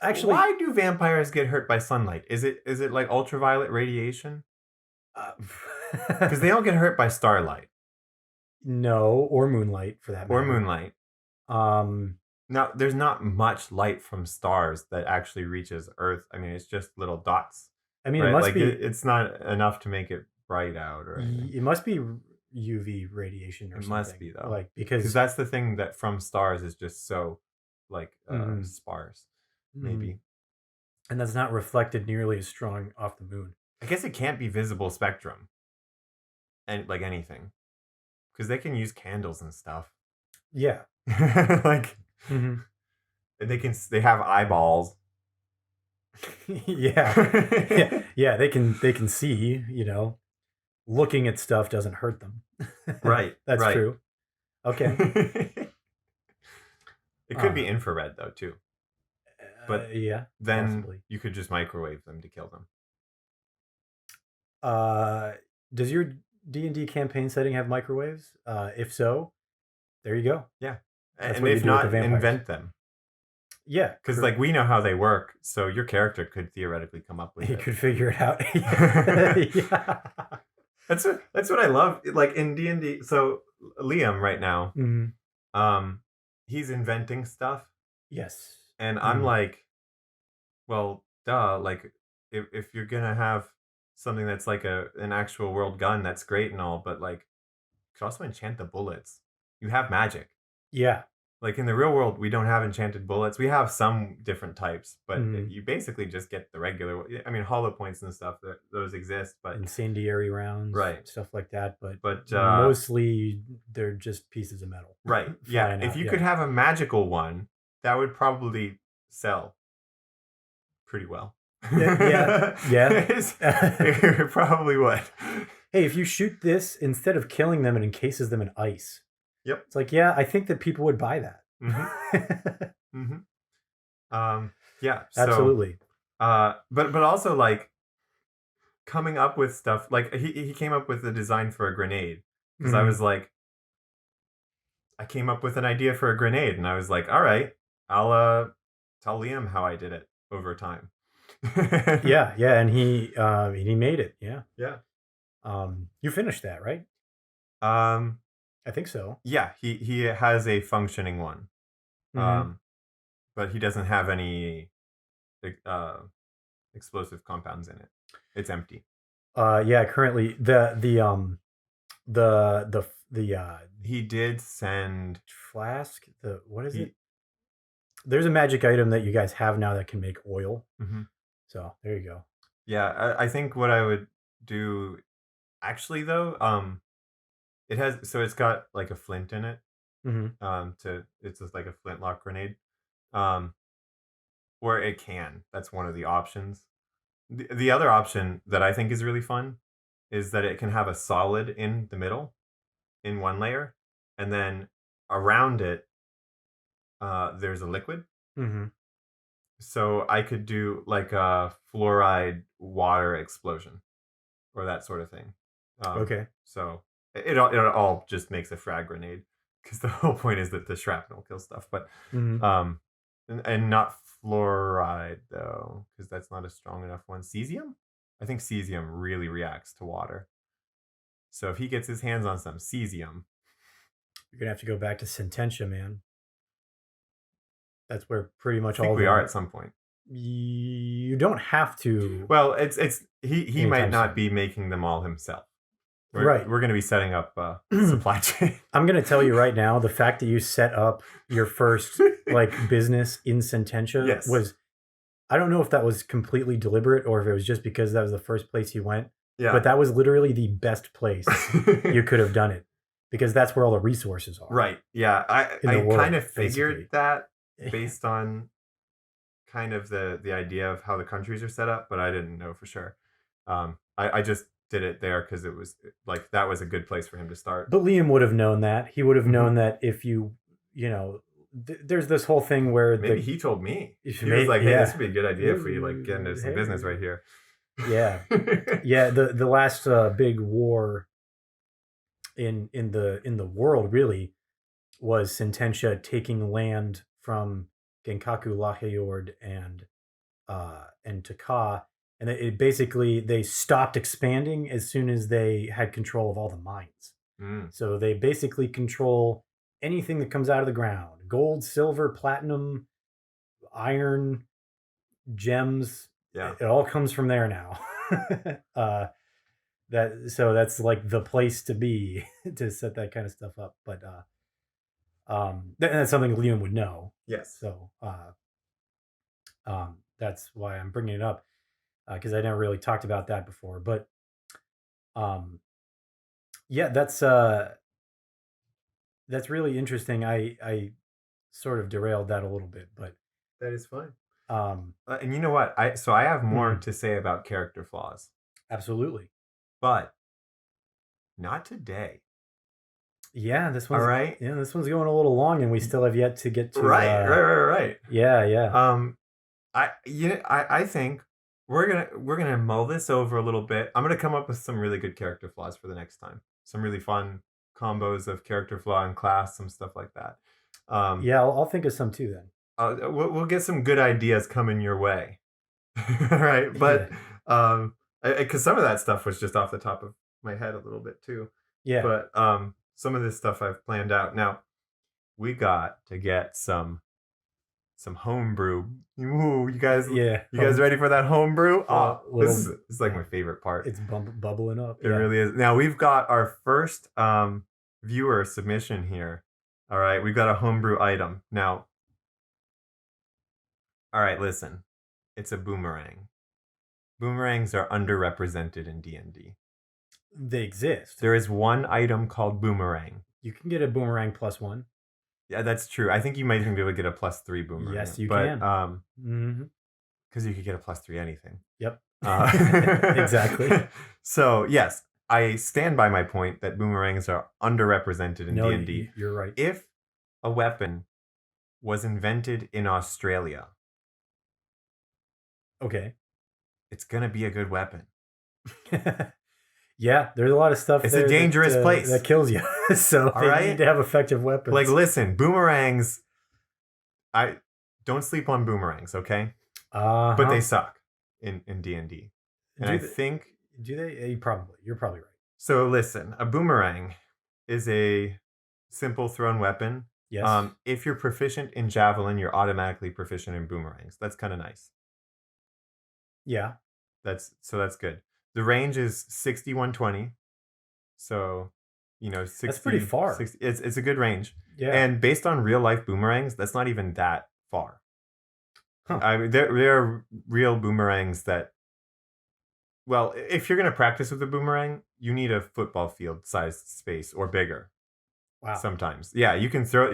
Actually, why do vampires get hurt by sunlight? Is it like ultraviolet radiation? Because they don't get hurt by starlight no, or moonlight for that matter. or moonlight. Now, there's not much light from stars that actually reaches Earth. I mean, it's just little dots. I mean, right? it must like be. it's not enough to make it bright out, or anything. It must be UV radiation or It something. must be, though, Like because because that's the thing that from stars is just so like Mhm. sparse. Mhm. Maybe. and that's not reflected nearly as strong off the moon. I guess it can't be visible spectrum, and like anything, because they can use candles and stuff. Yeah. Like Mhm. they have eyeballs. yeah. Yeah. They can see. Looking at stuff doesn't hurt them. Right. That's right. true. Okay. It could be infrared though too. But yeah. then Possibly. you could just microwave them to kill them. Does your D&D campaign setting have microwaves? If so, there you go. Yeah. That's And what you if do with the not, vampires. invent them. Yeah, Because like we know how they work, so your character could theoretically come up with he it. could figure it out. Yeah. That's what I love. Like in D&D, so Liam right now, he's inventing stuff, Yes. and I'm like, well, duh. Like if you're gonna have something that's like an actual world gun, that's great and all, but like, you could also enchant the bullets. You have magic. Yeah. Like in the real world, we don't have enchanted bullets. We have some different types, but Mhm. you basically just get the regular. I mean, hollow points and stuff, those exist, but Incendiary rounds, right. stuff like that. But But mostly they're just pieces of metal. right, yeah. flying If out, you yeah. could have a magical one, that would probably sell pretty well. Yeah. It probably would. Hey, if you shoot this, instead of killing them, it encases them in ice. Yep. It's like, yeah, I think that people would buy that. Yeah. So, Absolutely. but also like coming up with stuff like he came up with a design for a grenade because I was like, I came up with an idea for a grenade and I was like, all right, I'll tell Liam how I did it over time. Yeah, and he made it. Yeah. Yeah. You finished that, right? I think so. Yeah, he has a functioning one. But he doesn't have any explosive compounds in it. It's empty. Yeah, currently the he did send flask. What is it? There's a magic item that you guys have now that can make oil. So there you go. Yeah, I think what I would do, actually though, it's got like a flint in it. It's just like a flintlock grenade. Or it can. That's one of the options. The other option that I think is really fun is that it can have a solid in the middle, in one layer, and then around it, there's a liquid. So I could do like a fluoride water explosion, or that sort of thing. Okay. So it all just makes a frag grenade because the whole point is that the shrapnel kills stuff, but and not fluoride though, because that's not a strong enough one. Cesium? I think cesium really reacts to water. So if he gets his hands on some cesium, you're gonna have to go back to Sententia, man. That's where pretty much I think all we are at some point. You don't have to. Well, it's he might not be making them all himself. We're going to be setting up a supply chain. I'm going to tell you right now, the fact that you set up your first like business in Sententia was, I don't know if that was completely deliberate or if it was just because that was the first place you went. Yeah. But that was literally the best place you could have done it because that's where all the resources are. Right. Yeah. I kind of figured that based on kind of the idea of how the countries are set up, but I didn't know for sure. I just did it there because it was like that was a good place for him to start. But Liam would have known that. He would have known that if you know, there's this whole thing where maybe he told me. He was like, "Hey, this would be a good idea for you, like get into some business right here." Yeah, yeah. The last big war in the world really was Sententia taking land from Genkaku Laheyord and Taka. And it basically, they stopped expanding as soon as they had control of all the mines. So they basically control anything that comes out of the ground. Gold, silver, platinum, iron, gems. Yeah. It all comes from there now. So that's like the place to be to set that kind of stuff up. But that's something Liam would know. Yes. So that's why I'm bringing it up. Because I never really talked about that before, but yeah, that's really interesting. I sort of derailed that a little bit, but that is fine. And you know what? I have more to say about character flaws. Absolutely, but not today. Yeah, this one's all right. Yeah, this one's going a little long, and we still have yet to get to right. Yeah. I think we're gonna mull this over a little bit. I'm gonna come up with some really good character flaws for the next time. Some really fun combos of character flaw and class, some stuff like that. Yeah, I'll think of some too then. We'll get some good ideas coming your way. All right, but because some of that stuff was just off the top of my head a little bit too. Yeah. But some of this stuff I've planned out. Now we got to get some homebrew. Ooh, you guys ready for that homebrew? This is like my favorite part. It's bubbling up. It really is. Now we've got our first viewer submission here. All right, we've got a homebrew item. Now, all right, listen. It's a boomerang. Boomerangs are underrepresented in D&D. They exist. There is one item called boomerang. You can get a boomerang +1. Yeah, that's true. I think you might even be able to get a +3 boomerang. Yes, you can. Because you could get a +3 anything. Yep. Exactly. So, yes, I stand by my point that boomerangs are underrepresented in D&D. You're right. If a weapon was invented in Australia, okay, it's going to be a good weapon. Yeah, there's a lot of stuff. It's a dangerous place that kills you. So they need to have effective weapons. Like, listen, boomerangs. I don't sleep on boomerangs, okay? But they suck in D&D. And I think do they? You're probably right. So listen, a boomerang is a simple thrown weapon. Yes. If you're proficient in javelin, you're automatically proficient in boomerangs. That's kind of nice. Yeah. That's good. The range is 60, 120. So, 60. That's pretty far. 60, it's a good range. Yeah. And based on real life boomerangs, that's not even that far. Huh. I mean, there are real boomerangs that, well, if you're going to practice with a boomerang, you need a football field sized space or bigger. Wow. Sometimes. Yeah, you can throw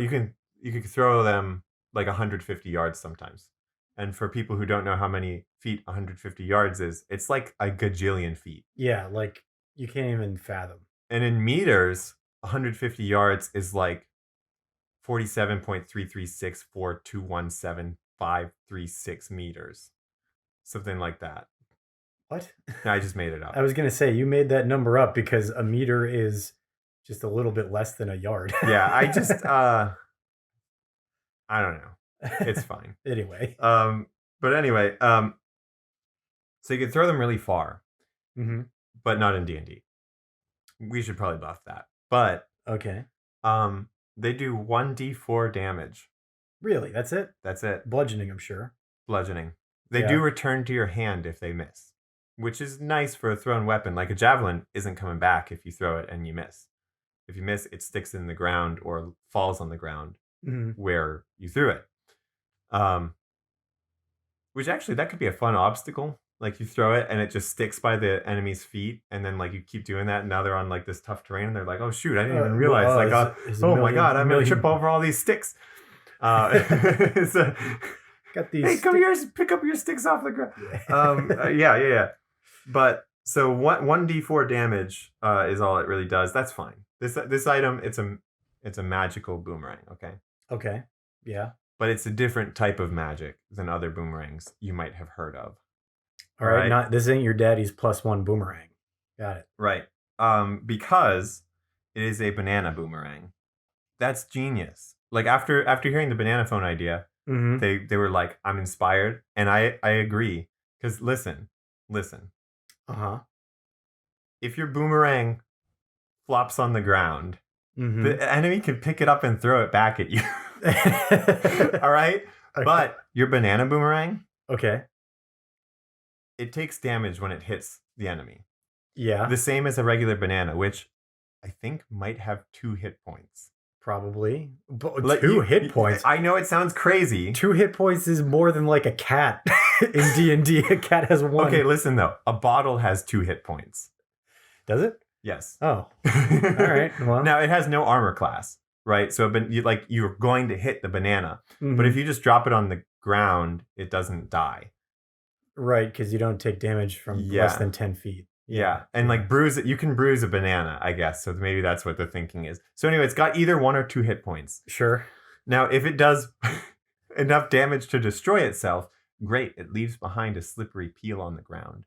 them like 150 yards sometimes. And for people who don't know how many feet 150 yards is, it's like a gajillion feet. Yeah, like you can't even fathom. And in meters, 150 yards is like 47.3364217.536 meters. Something like that. What? No, I just made it up. I was going to say, you made that number up because a meter is just a little bit less than a yard. Yeah, I just, I don't know. It's fine. Anyway. But anyway, so you can throw them really far, but not in D&D. We should probably buff that. But okay. They do 1d4 damage. Really? That's it? That's it. Bludgeoning, I'm sure. Bludgeoning. They do return to your hand if they miss, which is nice for a thrown weapon. Like a javelin isn't coming back if you throw it and you miss. If you miss, it sticks in the ground or falls on the ground where you threw it. Which actually, that could be a fun obstacle. Like you throw it and it just sticks by the enemy's feet, and then like you keep doing that, and now they're on like this tough terrain, and they're like, "Oh shoot, I didn't even realize!" My God, I'm gonna trip over all these sticks. Got these. Hey, come here, pick up your sticks off the ground. Yeah. But so 1d4 damage is all it really does. That's fine. This item, it's a magical boomerang. Okay. Yeah. But it's a different type of magic than other boomerangs you might have heard of. All right. This ain't your daddy's +1 boomerang. Got it. Right. Because it is a banana boomerang. That's genius. Like after hearing the banana phone idea, they were like, I'm inspired. And I agree. Because listen. If your boomerang flops on the ground, the enemy can pick it up and throw it back at you. All right? Okay. But your banana boomerang, it takes damage when it hits the enemy. Yeah. The same as a regular banana, which I think might have 2 hit points. Probably. But 2 hit points. I know it sounds crazy. 2 hit points is more than like a cat in D&D. A cat has 1. Okay, listen though. A bottle has 2 hit points. Does it? Yes. Oh. All right. Well. Now it has no armor class, right? So you're going to hit the banana, but if you just drop it on the ground, it doesn't die. Right, because you don't take damage from less than 10 feet. Yeah. And like you can bruise a banana, I guess. So maybe that's what the thinking is. So anyway, it's got either 1 or 2 hit points. Sure. Now, if it does enough damage to destroy itself, Great, it leaves behind a slippery peel on the ground.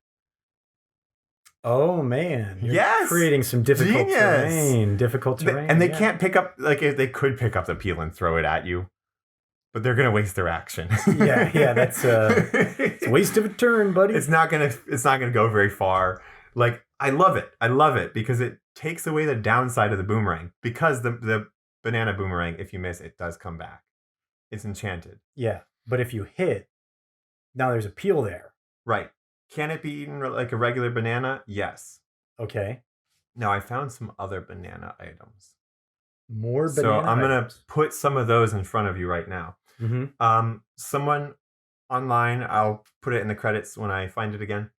Oh man, you're Yes! creating some difficult Genius! terrain. Difficult terrain. And they yeah. can't pick up, like, if they could pick up the peel and throw it at you, but they're gonna waste their action. Yeah, that's it's a waste of a turn, buddy. It's not gonna go very far. Like, I love it because it takes away the downside of the boomerang. Because the banana boomerang, if you miss, it does come back. It's enchanted. Yeah, but if you hit, now there's a peel there. Right. Can it be eaten like a regular banana? Yes. Okay. Now I found some other banana items. More So banana I'm gonna items. put some of those in front of you right now. Mm-hmm. Someone online, I'll put it in the credits when I find it again.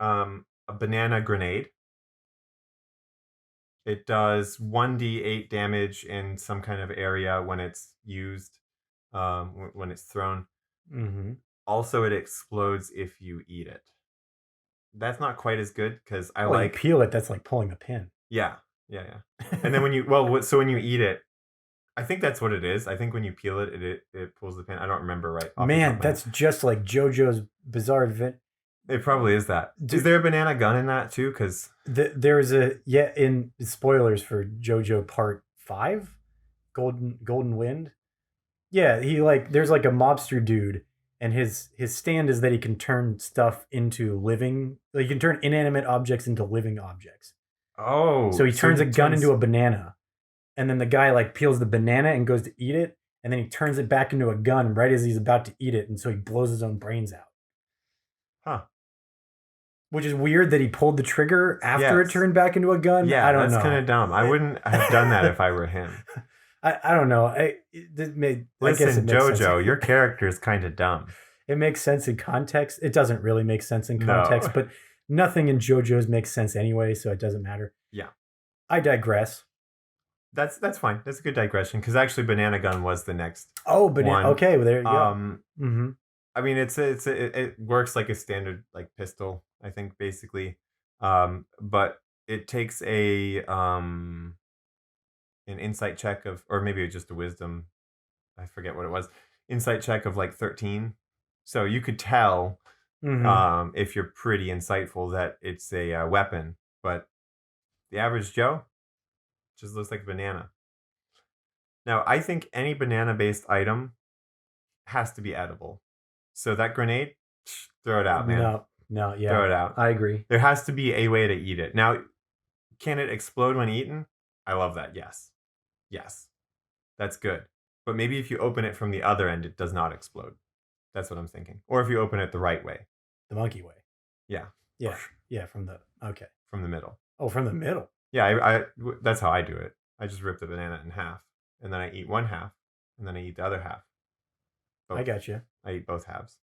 A banana grenade. It does 1d8 damage in some kind of area when it's used, when it's thrown. Mm-hmm. Also, it explodes if you eat it. That's not quite as good because I Well, like you peel it. That's like pulling a pin. Yeah. And then when you when you eat it, I think that's what it is. I think when you peel it, it pulls the pin. I don't remember right. Man, that's just like JoJo's Bizarre Adventure. It probably is that. Is there a banana gun in that too? Because there's in spoilers for JoJo Part 5, Golden Wind. Yeah, there's like a mobster dude, and his stand is that he can turn stuff into living. Like, he can turn inanimate objects into living objects. So he turns a gun into a banana, and then the guy like peels the banana and goes to eat it, and then he turns it back into a gun right as he's about to eat it, and so he blows his own brains out. Huh. Which is weird that he pulled the trigger after it turned back into a gun. Yeah, I don't know. That's kind of dumb. I wouldn't have done that if I were him. I don't know. Listen, JoJo, your character is kind of dumb. It makes sense in context. It doesn't really make sense in context, but nothing in JoJo's makes sense anyway, so it doesn't matter. Yeah. I digress. That's fine. That's a good digression because actually, Banana Gun was the next. Oh, banana. Okay, well there you go. I mean, it works like a standard like pistol, I think, basically. But it takes an insight check of, or maybe just a wisdom. I forget what it was. Insight check of like 13. So you could tell, if you're pretty insightful, that it's a weapon. But the average Joe just looks like a banana. Now, I think any banana-based item has to be edible. So that grenade, throw it out, man. No, yeah. Throw it out. I agree. There has to be a way to eat it. Now, can it explode when eaten? I love that. Yes. That's good. But maybe if you open it from the other end, it does not explode. That's what I'm thinking. Or if you open it the right way. The monkey way. Yeah. Yeah, from the middle. Oh, from the middle. Yeah, that's how I do it. I just rip the banana in half, and then I eat one half, and then I eat the other half. Both. I got you. I eat both halves.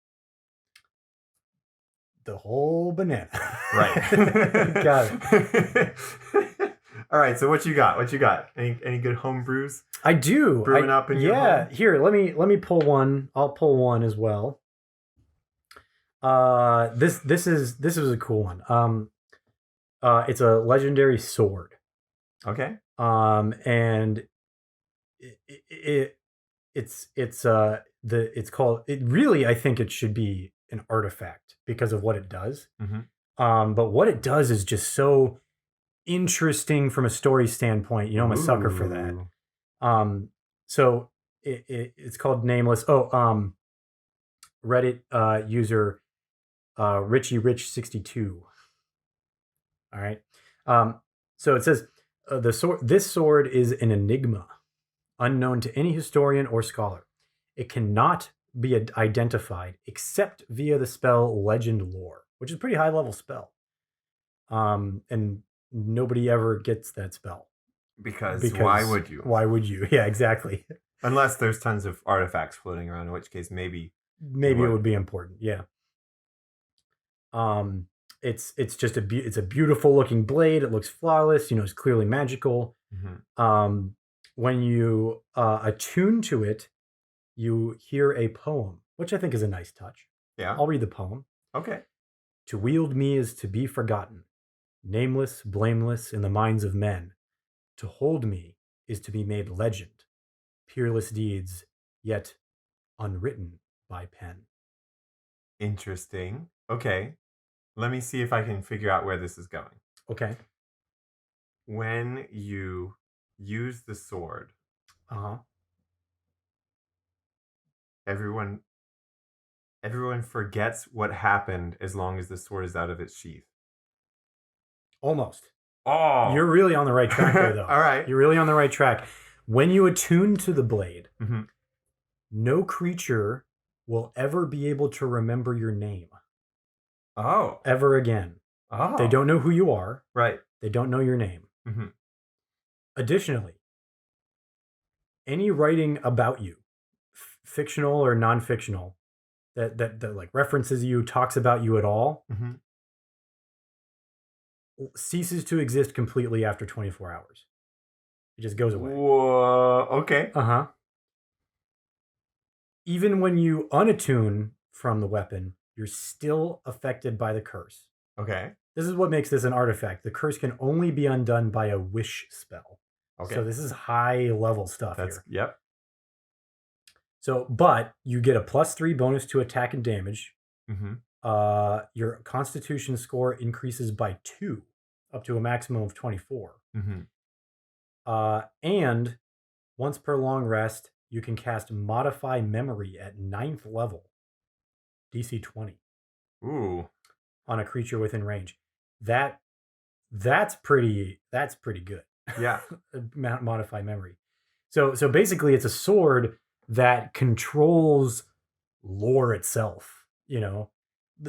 The whole banana. Right. Got it. All right. So what you got? Any good home brews? I do. Brewing up in your home? Here, let me pull one. I'll pull one as well. This is a cool one. It's a legendary sword. Okay. And it's called, it really, I think it should be an artifact because of what it does. But what it does is just so interesting from a story standpoint. I'm a sucker for that. So it's called Nameless. Reddit user Richie Rich 62. All right. So it says this sword is an enigma, unknown to any historian or scholar. It cannot be identified except via the spell Legend Lore, which is a pretty high level spell. And nobody ever gets that spell. Because why would you? Why would you? Yeah, exactly. Unless there's tons of artifacts floating around, in which case maybe it would be important. Yeah. It's just it's a beautiful looking blade. It looks flawless. It's clearly magical. When you attune to it, you hear a poem, which I think is a nice touch. Yeah. I'll read the poem. Okay. To wield me is to be forgotten, nameless, blameless in the minds of men. To hold me is to be made legend, peerless deeds, yet unwritten by pen. Interesting. Okay. Let me see if I can figure out where this is going. Okay. When you use the sword, Uh-huh. everyone forgets what happened as long as the sword is out of its sheath. Almost. Oh, You're really on the right track there, though. All right. You're really on the right track. When you attune to the blade, Mhm. no creature will ever be able to remember your name Oh. ever again. Oh. They don't know who you are. Right. They don't know your name. Mm-hmm. Additionally, any writing about you, fictional or non-fictional, that like references you, talks about you at all, Mm-hmm. ceases to exist completely after 24 hours. It just goes away. Whoa. Okay. Uh-huh. Even when you unattune from the weapon, you're still affected by the curse. Okay. This is what makes this an artifact. The curse can only be undone by a wish spell. Okay. So this is high level stuff That's here. yep. So, but you get a +3 bonus to attack and damage. Mm-hmm. Your Constitution score increases by 2, up to a maximum of 24. Mm-hmm. And once per long rest, you can cast Modify Memory at 9th level, DC 20. Ooh. On a creature within range. That's pretty good. Yeah. Modify Memory. So basically, it's a sword that controls lore itself. You know,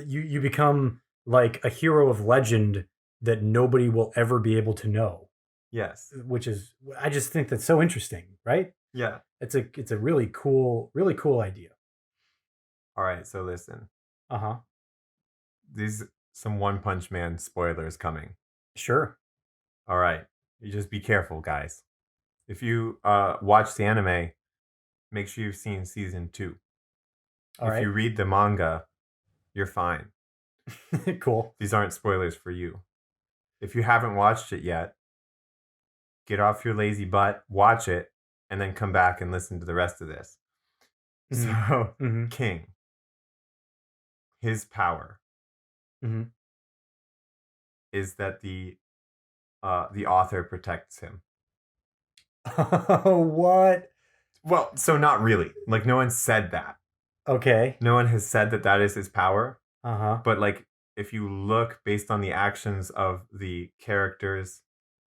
you become like a hero of legend that nobody will ever be able to know. Yes. Which is, I just think that's so interesting, right? Yeah. It's a really cool idea. All right. So listen. Uh-huh. These some One-Punch-Man spoilers coming. Sure. All right. You just be careful, guys. If you watch the anime, make sure you've seen season 2. All if you read the manga, you're fine. Cool. These aren't spoilers for you. If you haven't watched it yet, get off your lazy butt, watch it, and then come back and listen to the rest of this. So, King, his power is that the author protects him. What? Well, so not really. Like, no one said that. Okay. No one has said that that is his power. Uh-huh. But, like, if you look based on the actions of the characters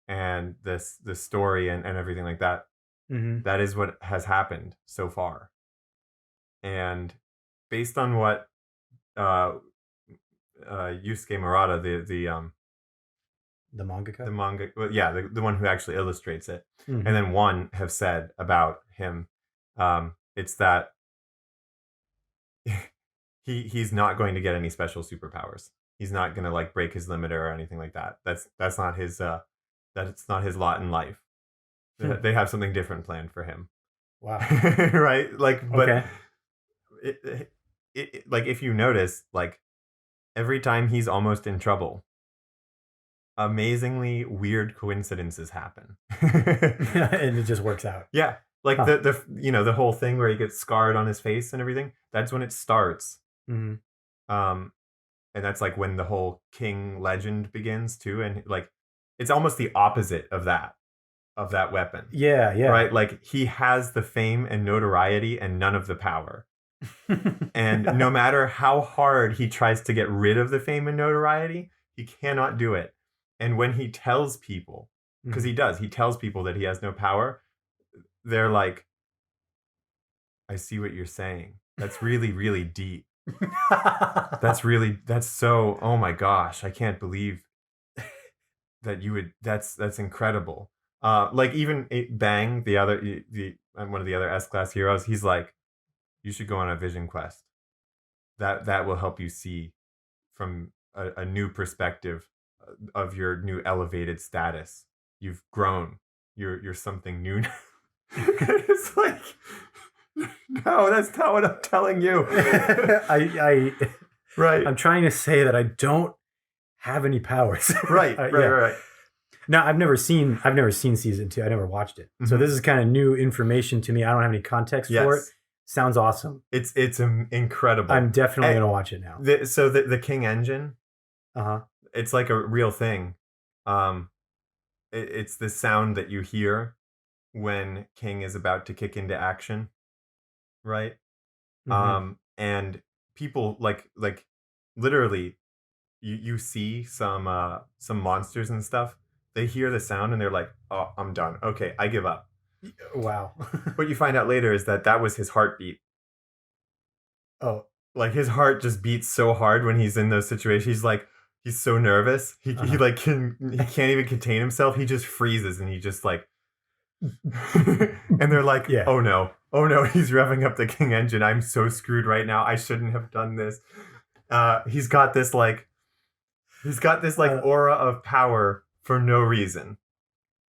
and the story and everything like that, that is what has happened so far. And based on what Yusuke Murata, the mangaka, the one who actually illustrates it, and then one have said about him, it's that he's not going to get any special superpowers. He's not going to like break his limiter or anything like that. That's not his that's not his lot in life. They have something different planned for him. Wow. Right? Like, but okay. It like if you notice, like every time he's almost in trouble, amazingly weird coincidences happen. And it just works out. Yeah. Like the you know, the whole thing where he gets scarred on his face and everything, that's when it starts. And that's like when the whole King legend begins too, and like it's almost the opposite of that weapon. Yeah. Right? Like he has the fame and notoriety and none of the power. And no matter how hard he tries to get rid of the fame and notoriety, he cannot do it. And when he tells people, because he tells people that he has no power, they're like, I see what you're saying. That's really, really deep. That's so, oh my gosh, I can't believe that you would, that's incredible. Like even Bang, one of the other S-class heroes, he's like, you should go on a vision quest. That will help you see from a new perspective of your new elevated status. You've grown. You're something new. It's like, no, that's not what I'm telling you. Right. I'm trying to say that I don't have any powers. Right. No, I've never seen season 2. I never watched it. So this is kind of new information to me. I don't have any context for it. Sounds awesome. It's incredible. I'm definitely And gonna watch it now. so the King engine, Uh-huh. it's like a real thing. Um, it's the sound that you hear when King is about to kick into action, right? Mm-hmm. And people like literally you see some monsters and stuff. They hear the sound and they're like, "Oh, I'm done. Okay, I give up." Wow. What you find out later is that that was his heartbeat. Oh, Like his heart just beats so hard when he's in those situations. He's like he's so nervous. He uh-huh. like he can't even contain himself. He just freezes and he just like and they're like, Yeah. "Oh no. Oh no, he's revving up the King engine. I'm so screwed right now. I shouldn't have done this." He's got this like Uh, aura of power for no reason.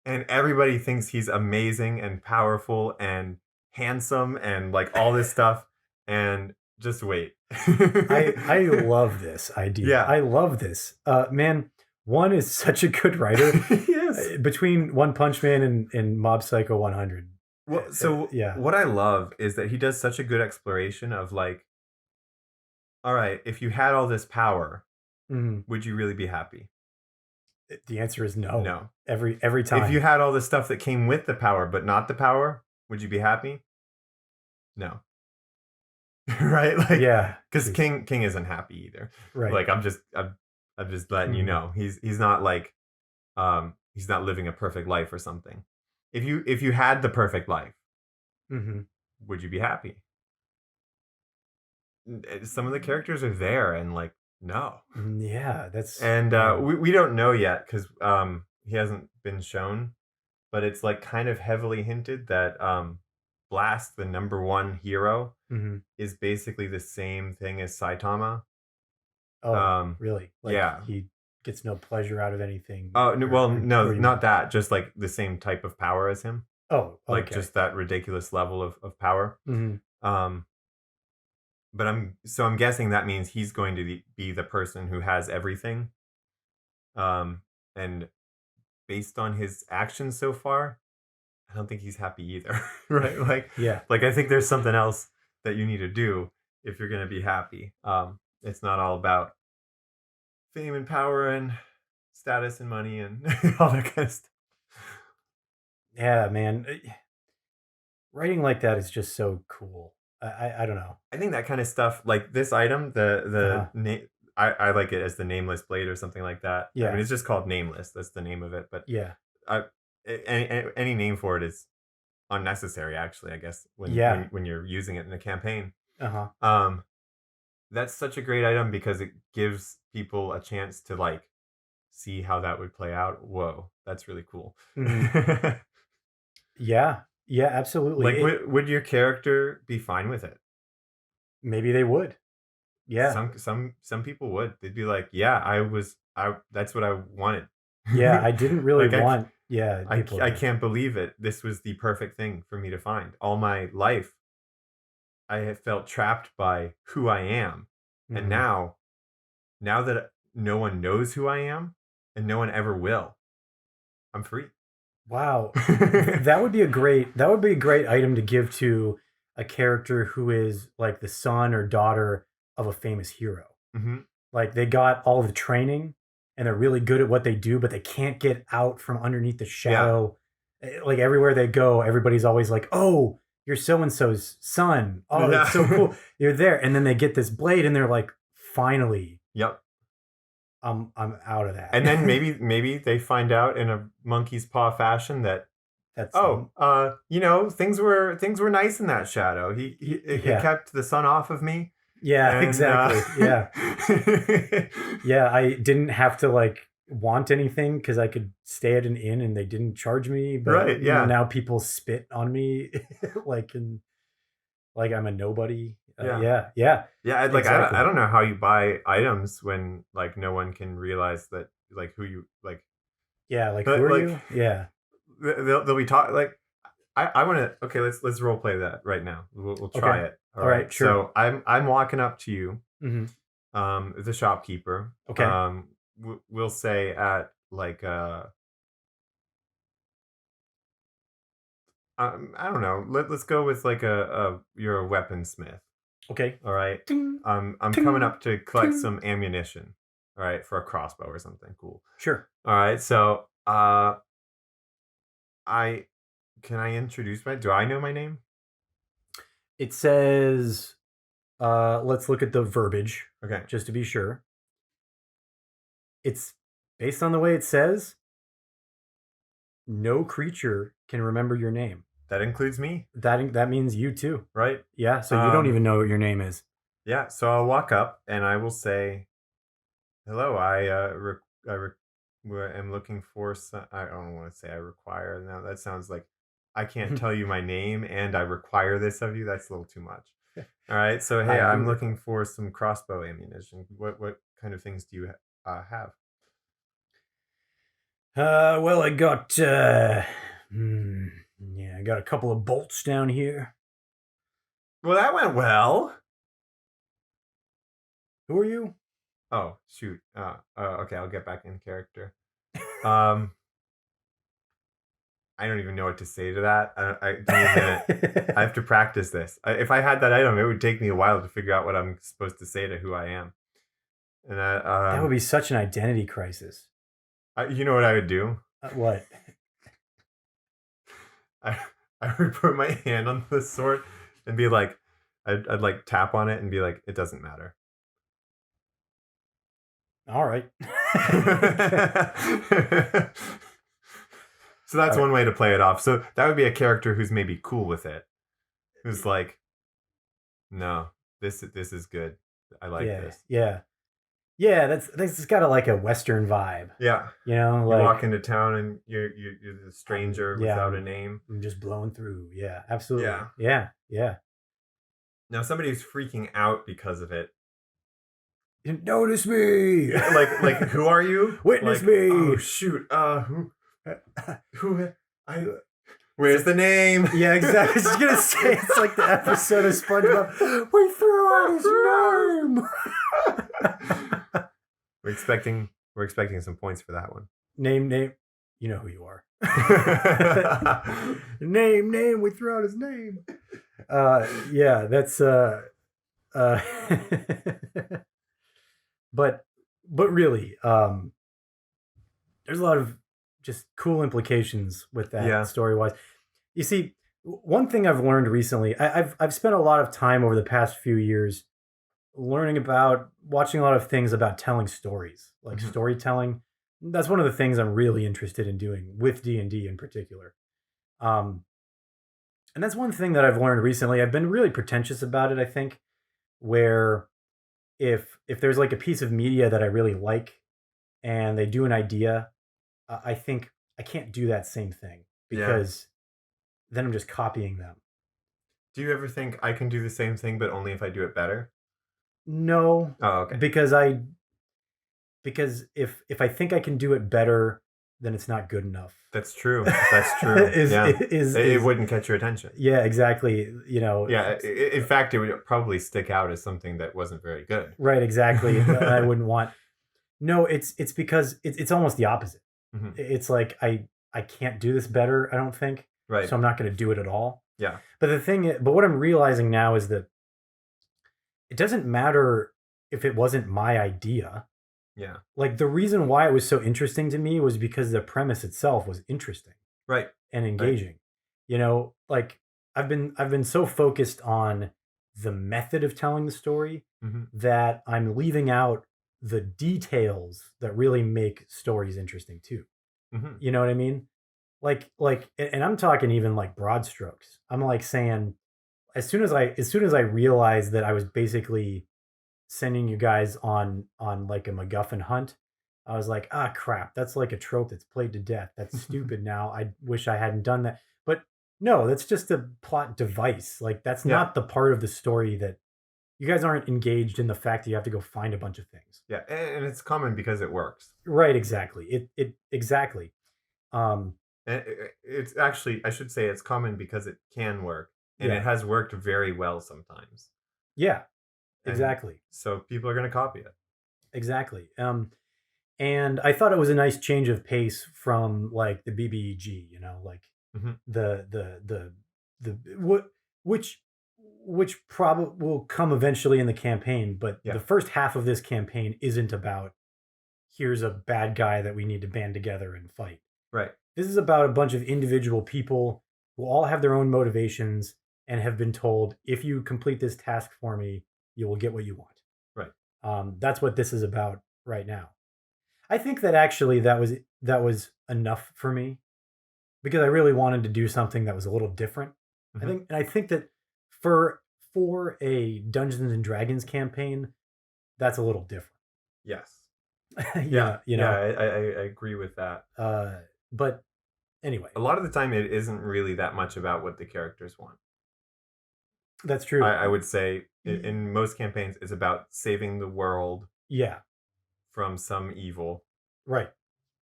And everybody thinks he's amazing and powerful and handsome and like all this stuff. And just wait. I love this idea. Yeah. I love this. Man, one is such a good writer. Yes. Between One Punch Man and Mob Psycho 100. Well, so Yeah. what I love is that he does such a good exploration of like, all right, if you had all this power, Mhm. would you really be happy? The answer is no. No. Every If you time. had all the stuff that came with the power, but not the power, would you be happy? No. Right? Like, Yeah. because 'Cause- King isn't happy either. right. Like, I'm just letting you Mhm. know he's not like he's not living a perfect life or something. If you had the perfect life, Mhm. would you be happy? Some of the characters are there, and like no, Yeah, that's and man. we don't know yet because he hasn't been shown, but it's like kind of heavily hinted that Blast, the number one hero, Mhm. is basically the same thing as Saitama. Oh, really? Like Yeah. he gets no pleasure out of anything Oh, no, well, or no, you not mean? that. Just like the same type of power as him, Oh, like okay. just that ridiculous level of power. Mhm. Um, but I'm guessing that means he's going to be the person who has everything. And based on his actions so far, I don't think he's happy either, right? Yeah. Like I think there's something else that you need to do if you're going to be happy. It's not all about fame and power and status and money and all that kind of stuff. Yeah, man. Writing like that is just so cool. I don't know. I think that kind of stuff, like this item, Uh-huh. the name, I like it as the nameless blade or something like that. I mean, Yeah. it's just called nameless. That's the name of it. But Yeah. I, any name for it is unnecessary. Actually, I guess Yeah. when you're using it in a campaign, Uh-huh. um, that's such a great item because it gives people a chance to like see how that would play out. Whoa, that's really cool. Mhm. Yeah. Yeah, absolutely. Like, would your character be fine with it? Maybe they would. Yeah. Some people would. They'd be like, "Yeah, I that's what I wanted." Yeah, I didn't really Like want yeah, people I to can't believe it. This was the perfect thing for me to find. All my life, I have felt trapped by who I am, and Mhm. now that no one knows who I am, and no one ever will, I'm free. Wow. That would be a great item to give to a character who is like the son or daughter of a famous hero. Hmm. Like they got all the training and they're really good at what they do, but they can't get out from underneath the Yeah, shadow. Like everywhere they go, everybody's always like, "Oh, you're so and so's son. Oh, that's so yeah, cool. You're there." And then they get this blade and they're like, "Finally, yep. I'm out of that." And then maybe they find out in a monkey's paw fashion that That's oh, things were nice in that shadow. It yeah. kept the sun off of me, Yeah, and exactly. Yeah. Yeah, I didn't have to like want anything because I could stay at an inn and they didn't charge me. But right, yeah, now people spit on me like in like I'm a nobody. yeah, Yeah, yeah, yeah. I exactly. don't know how you buy items when like no one can realize that like who you like. Yeah, like who But are like you? Yeah. they'll be talk like I want to. Okay, let's role play that right now. We'll Okay. try it. All All right. right. Sure. So I'm walking up to you, Hmm. the shopkeeper. Okay. We'll say at like I don't know. Let's go with like you're a weaponsmith. Okay. All right. Ting, I'm coming ting, up to collect ting. some ammunition. All right, for a crossbow or something cool. Sure. All right, so I can I introduce my? Do I know my name? It says, let's look at the verbiage Okay. just to be sure. It's based on the way it says, no creature can remember your name. That includes me, That means you too. right? Yeah, so you don't even know what your name is. Yeah, so I'll walk up and I will say, "Hello, am looking for some. I don't want to say I require. Now that sounds like I can't tell you my name and I require this of you. That's a little too much. All right, so hey, I'm looking for some crossbow ammunition. What kind of things do you have? Well, I got yeah, I got a couple of bolts down here. Well, that went well. Who are you? Oh shoot. Okay, I'll get back in character. Um, I don't even know what to say to that. Give me a minute. I have to practice this. If I had that item, it would take me a while to figure out what I'm supposed to say to who I am. And That would be such an identity crisis. you know what I would do? What? I I would put my hand on the sword and be like, I'd like tap on it and be like, it doesn't matter. All right. So that's one way to play it off. So that would be a character who's maybe cool with it, who's like, no, this is good. I like this. Yeah. That's got a Western vibe. Yeah. You know, You like walk into town and you're a stranger without a name. I'm just blowing through. Yeah, absolutely. Yeah. Yeah. Now somebody who's freaking out because of it. Didn't notice me. like who are you? Witness like, me. Oh shoot. Where's the name? Yeah, exactly. I was just gonna say it's like the episode of SpongeBob. We threw out his name. We're expecting some points for that one. Name. You know who you are. Name. We threw out his name. Yeah, that's but really, there's a lot of just cool implications with that story wise. You see, one thing I've learned recently, I've spent a lot of time over the past few years learning about watching a lot of things about telling stories, like storytelling. That's one of the things I'm really interested in doing with D&D in particular. And that's one thing that I've learned recently. I've been really pretentious about it, I think, where if there's like a piece of media that I really like and they do an idea, I think I can't do that same thing because then I'm just copying them. Do you ever think I can do the same thing, but only if I do it better? No. Oh, okay. Because if I think I can do it better, then it's not good enough. That's true. It wouldn't catch your attention. Yeah, exactly. You know. Yeah. In fact, it would probably stick out as something that wasn't very good. Right. Exactly. I wouldn't want. No, it's because it's almost the opposite. Mm-hmm. It's like I can't do this better. I don't think. Right. So I'm not going to do it at all. Yeah. But what I'm realizing now is that it doesn't matter if it wasn't my idea. Yeah. Like the reason why it was so interesting to me was because the premise itself was interesting. Right. And engaging. Right. You know, like I've been so focused on the method of telling the story that I'm leaving out the details that really make stories interesting too. You know what I mean? Like, and I'm talking even like broad strokes. I'm like saying, as soon as I realized that I was basically sending you guys on like a MacGuffin hunt, I was like, crap, that's like a trope that's played to death. That's stupid now. I wish I hadn't done that. But no, that's just a plot device. Like that's not the part of the story that you guys aren't engaged in, the fact that you have to go find a bunch of things. Yeah, and it's common because it works. Right, exactly. It exactly. It's actually, I should say it's common because it can work. And it has worked very well sometimes. Yeah. Exactly. And so people are going to copy it. Exactly. And I thought it was a nice change of pace from like the BBEG, you know, like Mm-hmm. What which which probably will come eventually in the campaign, but Yeah. the first half of this campaign isn't about here's a bad guy that we need to band together and fight. Right. This is about a bunch of individual people who all have their own motivations and have been told, if you complete this task for me, you will get what you want. Right. That's what this is about right now. I think that actually that was enough for me because I really wanted to do something that was a little different. Mm-hmm. I think that for a Dungeons and Dragons campaign, that's a little different. Yes. you Yeah. know, you Yeah. know. I agree with that. But anyway, A lot of the time, it isn't really that much about what the characters want. that's true. I would say in most campaigns, it's about saving the world Yeah, from some evil. right.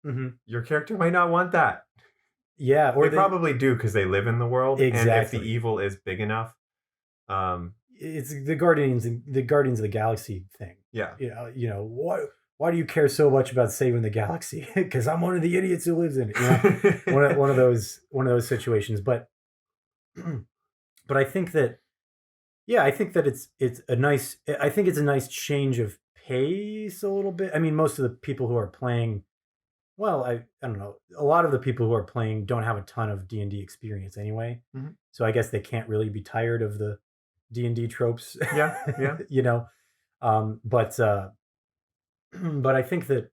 Hmm. Your character might not want that. Yeah, or They probably do because they live in the world, and if the exactly. evil is big enough, It's the Guardians of the Galaxy thing. yeah, Why do you care so much about saving the galaxy? Because I'm one of the idiots who lives in it. One of those situations. But but I think that I think that it's a nice. I think it's a nice change of pace a little bit. I mean, most of the people who are playing, well, I don't know. A lot of the people who are playing don't have a ton of D&D experience anyway. Mhm. So I guess they can't really be tired of the D&D tropes. yeah, yeah, But but I think that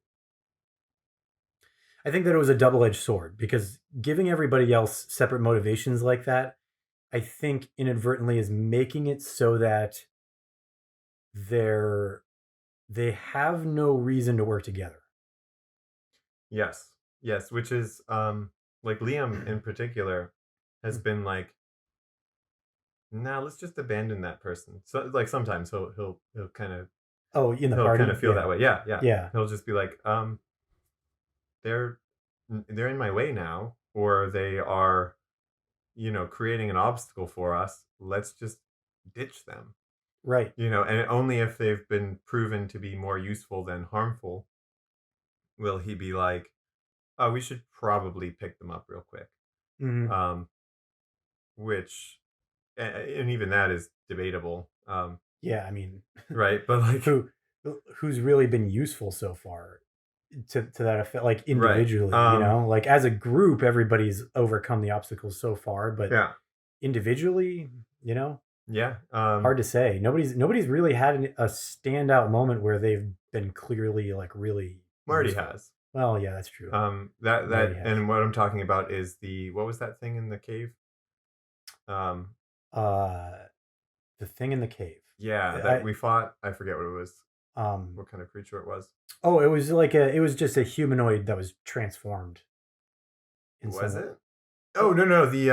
it was a double-edged sword because giving everybody else separate motivations like that, I think inadvertently is making it so that they're they have no reason to work together. yes, yes. Which is like Liam in particular has been like, nah, let's just abandon that person. So like sometimes he'll kind of Oh, in the party, feel yeah, that way. Yeah, yeah. yeah, He'll just be like, they're they're in my way now, or they are, creating an obstacle for us. Let's just ditch them. right. And only if they've been proven to be more useful than harmful will he be like, oh, we should probably pick them up real quick. Hmm. Um, which, and even that is debatable, Yeah, I mean, right? But like, who who's really been useful so far to that effect, like right? individually, like as a group, everybody's overcome the obstacles so far, but Yeah, individually, yeah. hard to say. Nobody's really had a standout moment where they've been clearly like really Marty useful. has. Well, yeah, that's true. That Marty has. and what I'm talking about is the what was that thing in the cave? Um, Uh, the thing in the cave. yeah, that I we fought. I forget what it was. um. What kind of creature it was? Oh, it was just a humanoid that was transformed in Was some. it? Oh no, the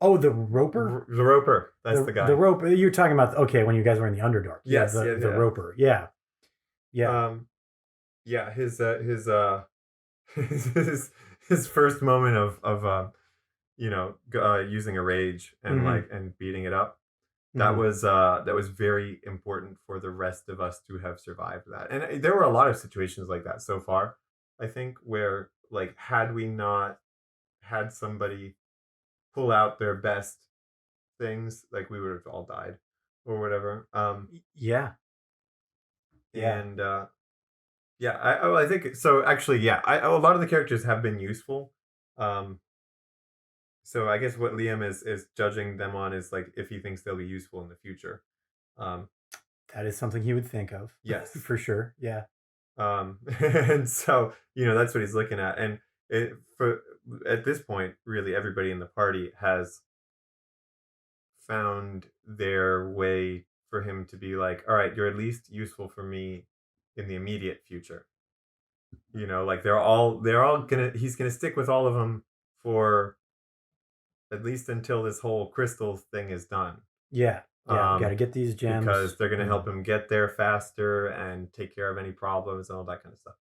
Oh, the roper. the roper. That's the The guy. rope you're talking about. Okay, when you guys were in the Underdark. Yeah, Yes, the yeah. roper. Yeah, yeah. Yeah. His his first moment of using a rage and Hmm. and beating it up. Hmm. That was very important for the rest of us to have survived that. And there were a lot of situations like that so far, I think, where like had we not had somebody pull out their best things, like we would have all died or whatever. Yeah, yeah. And yeah, I think so. Actually, yeah, a lot of the characters have been useful. Um, so I guess what Liam is judging them on is like if he thinks they'll be useful in the future. Um, That is something he would think of yes. for sure. Yeah. And so that's what he's looking at. And for at this point, really everybody in the party has found their way for him to be like, all right, you're at least useful for me in the immediate future. Like they're all gonna he's gonna stick with all of them for at least until this whole crystal thing is done. Yeah. Yeah. We got to Um, get these because gems. they're gonna help him get there faster and take care of any problems and all that kind of stuff.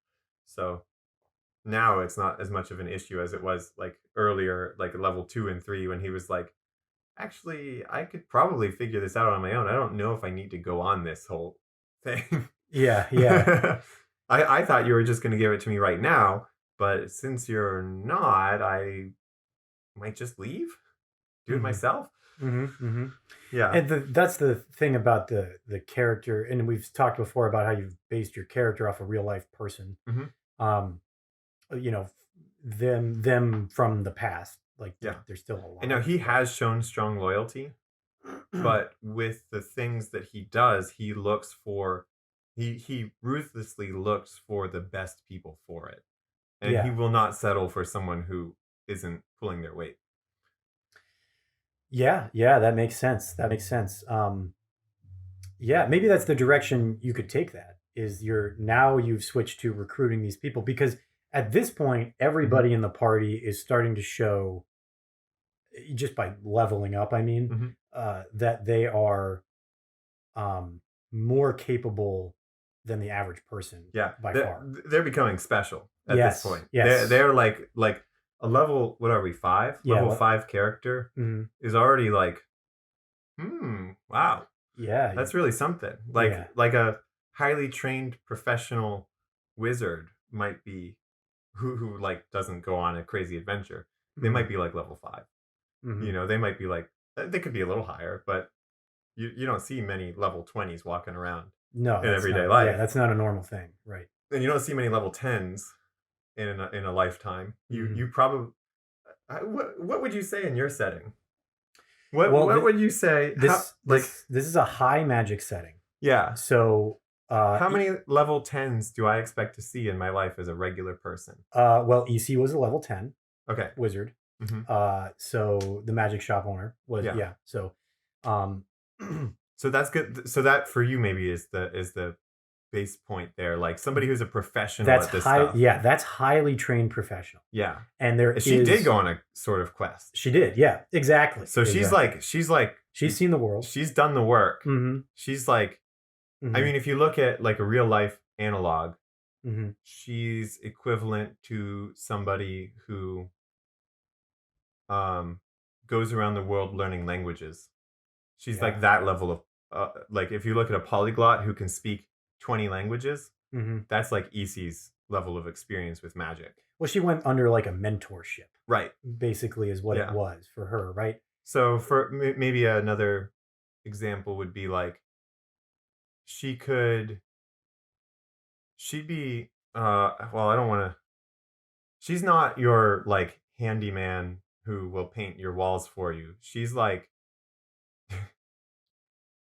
So now it's not as much of an issue as it was like earlier, like level 2 and 3, when he was like, actually, I could probably figure this out on my own. I don't know if I need to go on this whole thing. Yeah. Yeah. I thought you were just going to give it to me right now, but since you're not, might just leave, do it Mhm. myself. Yeah. And that's the thing about the character, and we've talked before about how you've based your character off a real life person. Mhm. Um, you know, them from the past, like Yeah. they're still alive. And now he has shown strong loyalty, but with the things that he does, he looks for he ruthlessly looks for the best people for it. And he Yeah. will not settle for someone who isn't pulling their weight. Yeah, that makes sense. That makes sense. Yeah, maybe that's the direction you could take. That is, you've switched to recruiting these people, because at this point, everybody in the party is starting to show, just by leveling up. I mean, Mhm. that they are more capable than the average person. Yeah, by they're, far. they're becoming special at Yes, this point. yes. They're like a level. What are we, 5? Yeah, Level 5 character Mhm. is already like, wow, Yeah, that's really something. Yeah. Like a highly trained professional wizard might be who like doesn't go on a crazy adventure. They might be like level 5. Mhm. You know, they might be like they could be a little higher, but you don't see many level 20s walking around No, in that's everyday not. Yeah, life. that's not a normal thing, right? And you don't see many level 10s in a lifetime. Mhm. You probably what would you say in your setting? Well, What would you say? this is a high magic setting. Yeah. So, How many level 10s do I expect to see in my life as a regular person? well, EC was a level 10 Okay. wizard. Hmm. So the magic shop owner was, Yeah. yeah. So, um, So that's good. So that for you maybe is the base point there. Like somebody who's a professional that's at this high. stuff. Yeah, that's highly trained professional. Yeah. And there She is, did go on a sort of quest. She did. Yeah, exactly. So she's like she's seen the world. she's done the work. Mm-hmm. She's like, I mean, if you look at like a real life analog, Mm-hmm. she's equivalent to somebody who goes around the world learning languages. She's like that level of like if you look at a polyglot who can speak 20 languages, Mm-hmm. that's like EC's level of experience with magic. Well, she went under like a mentorship, Right. basically, is what it Yeah. was for her, right? So for maybe another example would be like she'd be well, I don't want to, she's not your like handyman who will paint your walls for you. She's like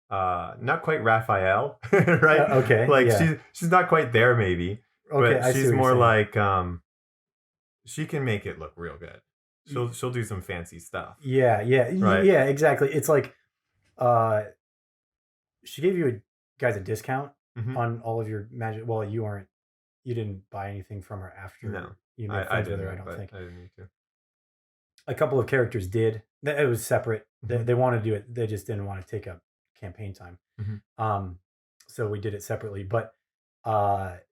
not quite Raphael, right? Okay, Like yeah. she's not quite there maybe, Okay, but I see she's what you're more saying. like she can make it look real good. She'll do some fancy stuff. Yeah, Right. yeah, exactly. It's like, uh, she gave you guys a discount Mm-hmm. on all of your magic. Well, you didn't buy anything from her after No, you made I friends with her. I didn't, don't but think I didn't need to. a couple of characters did. It was separate. Mm-hmm. They wanted to do it. They just didn't want to take up campaign time. Mm-hmm. So we did it separately. But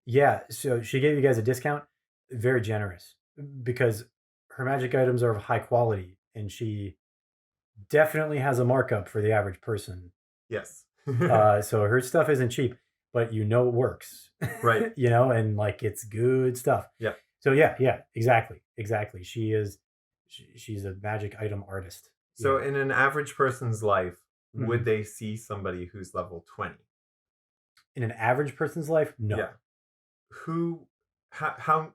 yeah, so she gave you guys a discount, very generous, because her magic items are of high quality, and she definitely has a markup for the average person. Yes. So her stuff isn't cheap, but it works. Right. And like it's good stuff. Yeah. So yeah, exactly. She's a magic item artist. So in an average person's life, would Mhm. they see somebody who's level 20? In an average person's life, no. Yeah. How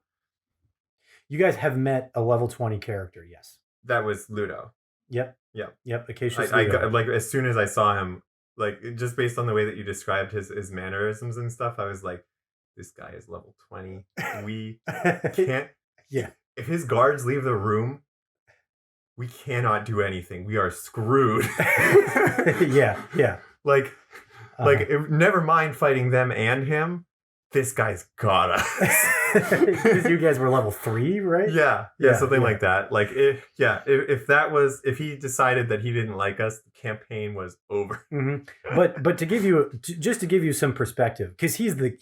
You guys have met a level 20 character, yes. that was Ludo. Yep. Yeah. Yep. Acacious I Ludo. got, like as soon as I saw him, like just based on the way that you described his mannerisms and stuff, I was like, this guy is level 20. We can't. Yeah. If his guards leave the room, we cannot do anything. We are screwed. Yeah. Like never mind fighting them and him. This guy's got us. Because you guys were level 3, right? Yeah, something like that. Like if he decided that he didn't like us, the campaign was over. Mm-hmm. But to give you some perspective, because he's the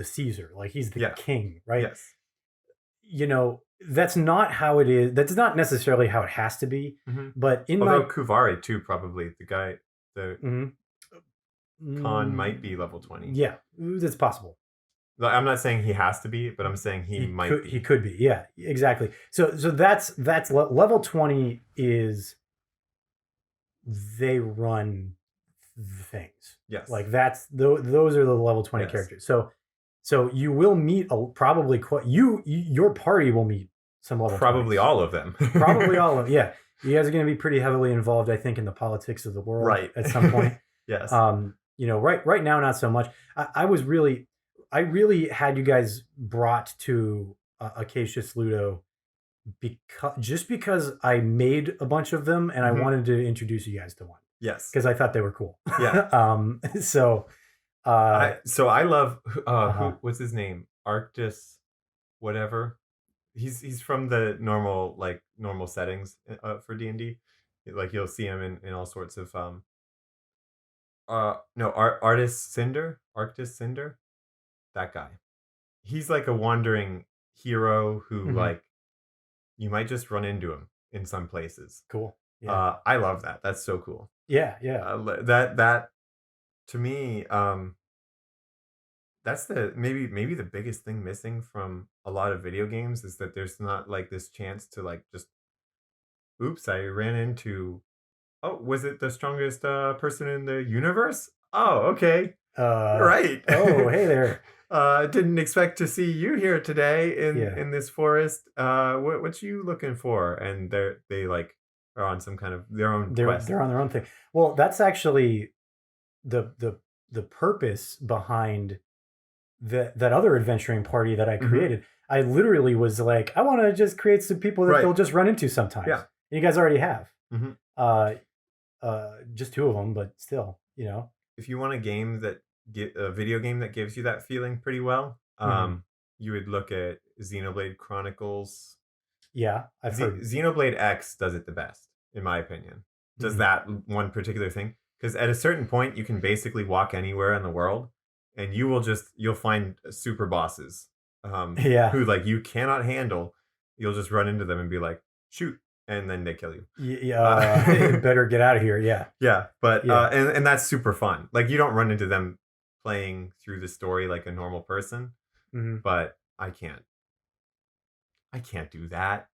Caesar, like he's the king, right? Yes. That's not how it is. That's not necessarily how it has to be. Mm-hmm. But although Kuvari too, probably the mm-hmm. Khan might be level 20. Yeah, it's possible. Like, I'm not saying he has to be, but I'm saying he might be. He could be. Yeah, exactly. So that's level 20 is they run things. Yes. Like those are the level 20 Yes. characters. So you will meet probably your party will meet some level Probably 20s. all of them. Probably all of them. Yeah. You guys are going to be pretty heavily involved, I think, in the politics of the world Right. at some point. Yes. Right now, not so much. I really had you guys brought to Acacius Ludo because I made a bunch of them and I wanted to introduce you guys to one. Yes. Because I thought they were cool. Yeah. So I love what's his name? Arctis, whatever. He's from the normal settings for D&D. Like you'll see him in all sorts of Arctis Cinder, that guy. He's like a wandering hero who like you might just run into him in some places. Cool. Yeah. I love that. That's so cool. Yeah. That to me, that's maybe the biggest thing missing from a lot of video games is that there's not like this chance to like just, oops, I ran into, oh, was it the strongest person in the universe? Oh, okay. Right. Oh, hey there. Didn't expect to see you here today in this forest. What you looking for? And they like are on some kind of their own quest. They're on their own thing. Well, that's actually the purpose behind that other adventuring party that I created. I literally was like, I want to just create some people that they'll just run into sometimes. Yeah. And you guys already have. Just two of them, but still, If you want a video game that gives you that feeling pretty well, you would look at Xenoblade Chronicles. Yeah, I've heard. Xenoblade X does it the best, in my opinion. Does that one particular thing. Because at a certain point, you can basically walk anywhere in the world, and you'll find super bosses who like you cannot handle. You'll just run into them and be like, shoot, and then they kill you. Yeah, better get out of here. Yeah. Yeah, but and that's super fun. Like you don't run into them playing through the story like a normal person, but I can't do that.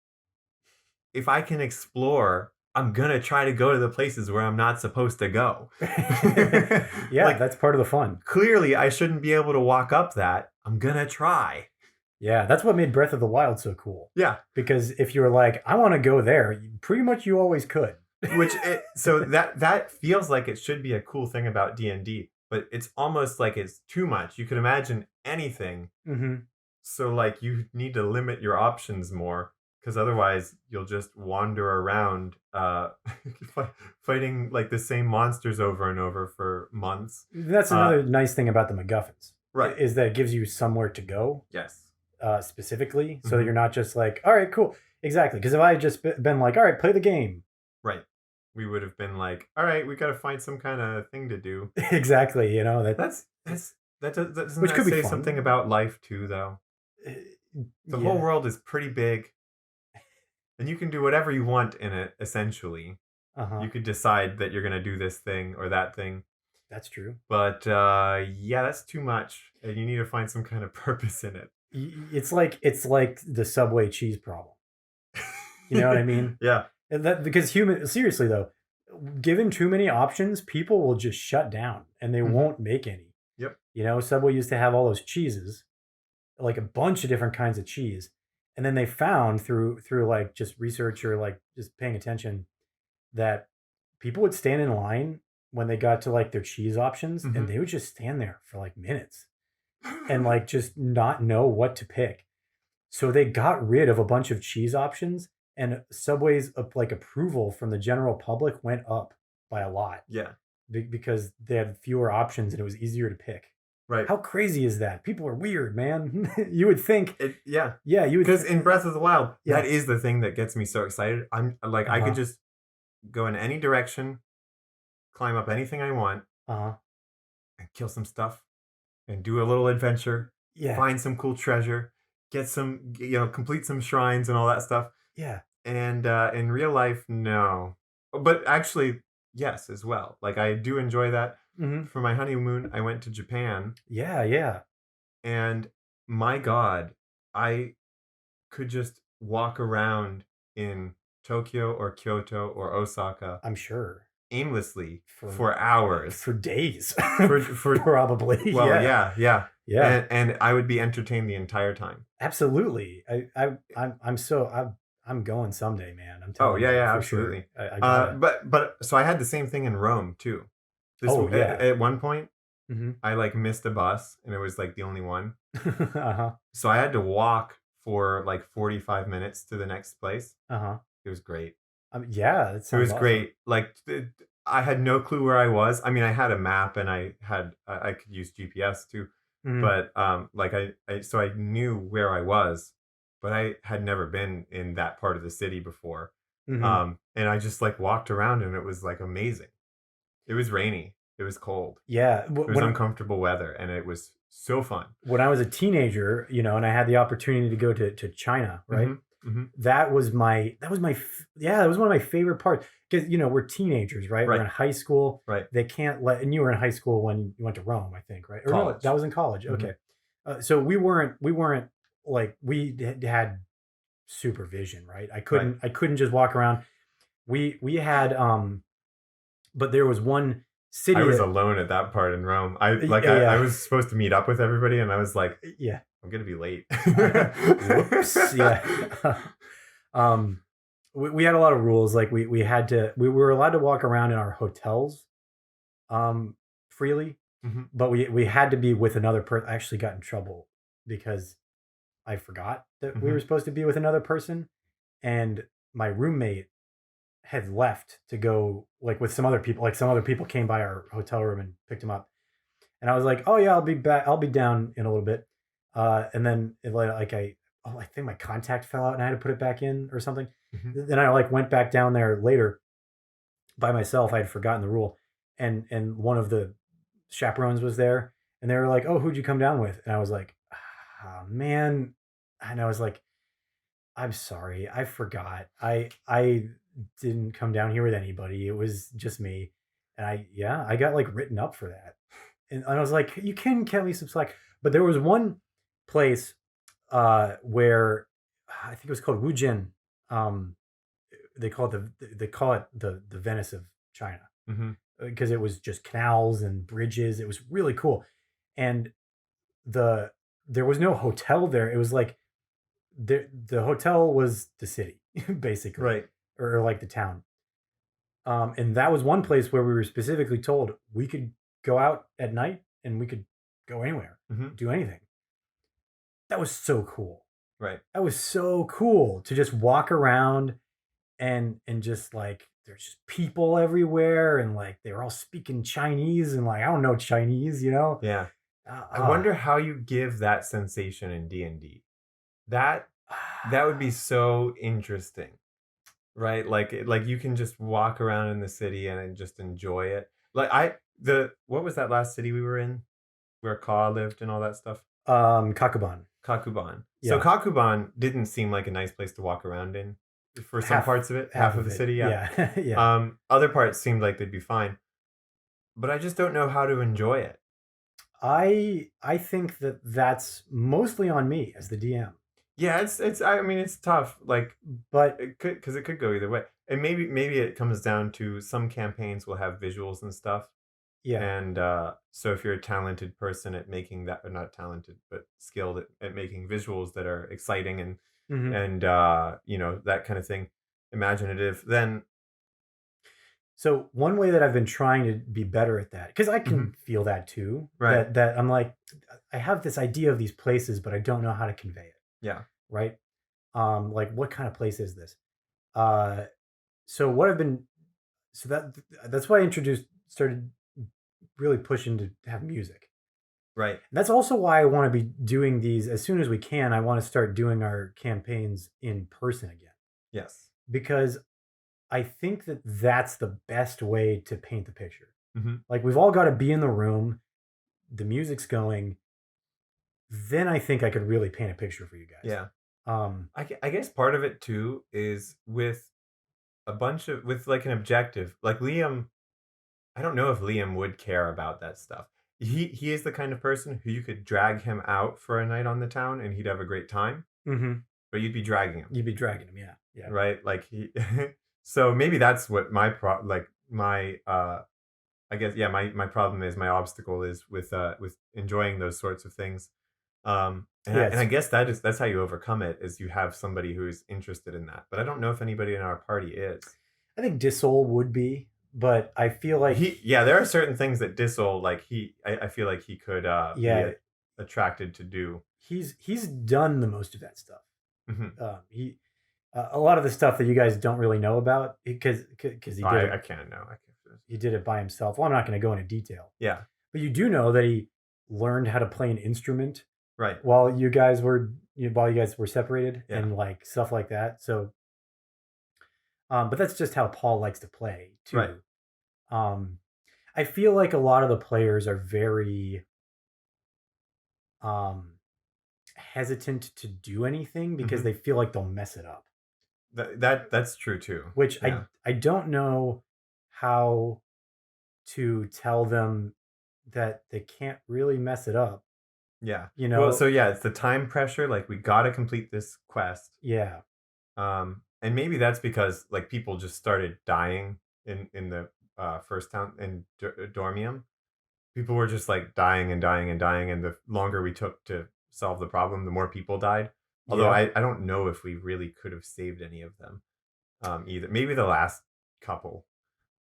If I can explore, I'm gonna try to go to the places where I'm not supposed to go. Yeah, like, that's part of the fun. Clearly, I shouldn't be able to walk up that. I'm gonna try. Yeah, that's what made Breath of the Wild so cool. Yeah. Because if you were like, I want to go there, pretty much you always could. So that feels like it should be a cool thing about D&D, but it's almost like it's too much. You could imagine anything. So like you need to limit your options more, because otherwise you'll just wander around fighting like the same monsters over and over for months. That's another nice thing about the MacGuffins. Right. Is that it gives you somewhere to go. Yes. Specifically. So you're not just like, all right, cool. Exactly. Because if I had just been like, all right, play the game. Right. We would have been like, all right, we got to find some kind of thing to do. Exactly. That doesn't which could say something about life too, though. The whole world is pretty big, and you can do whatever you want in it. Essentially, you could decide that you're going to do this thing or that thing. That's true. But yeah, that's too much, and you need to find some kind of purpose in it. It's like the Subway cheese problem. You know what I mean? Yeah. Because seriously though, given too many options, people will just shut down and they won't make any. Yep. Subway used to have all those cheeses, like a bunch of different kinds of cheese, and then they found through like just research or like just paying attention that people would stand in line when they got to like their cheese options, and they would just stand there for like minutes and like just not know what to pick. So they got rid of a bunch of cheese options, and Subway's like approval from the general public went up by a lot. Yeah. Because they had fewer options and it was easier to pick. Right. How crazy is that? People are weird, man. You would think. Yeah, you would. Because in Breath of the Wild, that is the thing that gets me so excited. I'm like, I could just go in any direction, climb up anything I want, and kill some stuff, and do a little adventure. Yeah. Find some cool treasure, get some, complete some shrines and all that stuff. Yeah. And in real life, no. But actually, yes, as well. Like I do enjoy that. For my honeymoon, I went to Japan. Yeah. And my God, I could just walk around in Tokyo or Kyoto or Osaka I'm sure aimlessly for for hours. for days, For probably. well, Yeah, yeah. yeah, And I would be entertained the entire time. absolutely. I'm going someday, man. I'm Oh, telling yeah, you yeah, for sure. absolutely. I gotta. But so I had the same thing in Rome too. Oh yeah. At one point Hmm. I like missed a bus and it was like the only one. Uh-huh. So I had to walk for like 45 minutes to the next place. Uh-huh. It was great. Yeah, that It sounds was awesome. great. Like I had no clue where I was. I mean, I had a map and I could use GPS too, Hmm. but like so I knew where I was, but I had never been in that part of the city before. Hmm. And I just like walked around and it was like amazing. It was rainy. It was cold. Yeah, It was uncomfortable weather and it was so fun. when I was a teenager, and I had the opportunity to go to China, right? Mhm. Mhm. That was one of my favorite parts because we're teenagers, right? We're Right. in high school. Right. They can't let, and you were in high school when you went to Rome, I think, right? Or no, that College. was in college. Mhm. Okay, so we weren't like we had supervision, right? Right. I couldn't just walk around. We had but there was one I city was that alone at that part in Rome. yeah, I yeah, was supposed to meet up with everybody and I was like, yeah. I'm gonna be late. Whoops. Yeah. um, we had a lot of rules. Like we were allowed to walk around in our hotels freely, Mhm. but we had to be with another person. I actually got in trouble because I forgot that we were Mhm. supposed to be with another person, and my roommate had left to go like with some other people. Like some other people came by our hotel room and picked him up, and I was like, "Oh yeah, I'll be back. I'll be down in a little bit." And then I think my contact fell out and I had to put it back in or something. Mhm. Then I like went back down there later by myself. I had forgotten the rule, and one of the chaperones was there, and they were like, "Oh, who'd you come down with?" And I was like, "Ah, man," and I was like, "I'm sorry, I forgot. I didn't come down here with anybody. It was just me." And I got like written up for that. And I was like, "You can cut me some slack." But there was one place where I think it was called Wujin. Um, they call it the Venice of China Mhm. because it was just canals and bridges. It was really cool, and the there was no hotel there. It was like the hotel was the city basically, Right. or like the town. And that was one place where we were specifically told we could go out at night and we could go anywhere, Mhm. do anything. That was so cool. Right. That was so cool to just walk around and just like there's just people everywhere and like they were all speaking Chinese and like I don't know Chinese. Yeah. Uh, I uh, wonder how you give that sensation in D&D. That that would be so interesting. Right? Like you can just walk around in the city and just enjoy it. Like the what was that last city we were in where Ka lived and all that stuff? Kakuban. Kakuban. So Yeah, Kakuban didn't seem like a nice place to walk around in for some half parts of it, half half of of the it. city, yeah. Yeah, yeah. Other parts seemed like they'd be fine, but I just don't know how to enjoy it. I think that that's mostly on me as the DM, Yeah, it's I mean it's tough. Like but it could because it could go either way. And maybe it comes down to some campaigns will have visuals and stuff. yeah. And so if you're a talented person at making that, or not talented, but skilled at making visuals that are exciting Hmm. and that kind of thing, imaginative, then So one way that I've been trying to be better at that, because I mhm, can feel that too, right, that I'm like, I have this idea of these places, but I don't know how to convey it, yeah, right? Like what kind of place is this? Uh, so what I've been, so that's why I started really pushing to have music. right, And that's also why I want to be doing these as soon as we can. I want to start doing our campaigns in person again yes, because I think that that's the best way to paint the picture. hmm, Like we've all got to be in the room, the music's going, then I think I could really paint a picture for you guys. yeah. Um, I guess part of it too is with like an objective, like Liam. I don't know if Liam would care about that stuff. he is the kind of person who you could drag him out for a night on the town and he'd have a great time, Mm-hmm. but you'd be dragging him, You'd be dragging him, yeah, yeah, right? Like he so maybe that's what my I guess yeah, my problem is, my obstacle is with enjoying those sorts of things. yeah. And I guess that's how you overcome it, is you have somebody who is interested in that. But I don't know if anybody in our party is. I think Dissol would be, but I feel like Yeah, there are certain things that Dissel, like I feel like he could be yeah, attracted to do. he's done the most of that stuff. Mhm. He a lot of the stuff that you guys don't really know about because he did I it can't know. I can't. he did it by himself. Well, I'm not going to go into detail, Yeah. but you do know that he learned how to play an instrument Right. while you guys were separated Yeah. and like stuff like that. So, but that's just how Paul likes to play too. Right. Um, I feel like a lot of the players are very um, hesitant to do anything because Mhm. they feel like they'll mess it up. That's true too. Which Yeah. I don't know how to tell them that they can't really mess it up. Yeah. You Well, know? so yeah, it's the time pressure. Like, we got to complete this quest. Yeah. And maybe that's because like people just started dying in the first town in Dormium. People were just like dying and dying and dying, and the longer we took to solve the problem, the more people died. Although Yeah. I don't know if we really could have saved any of them either. Maybe the last couple.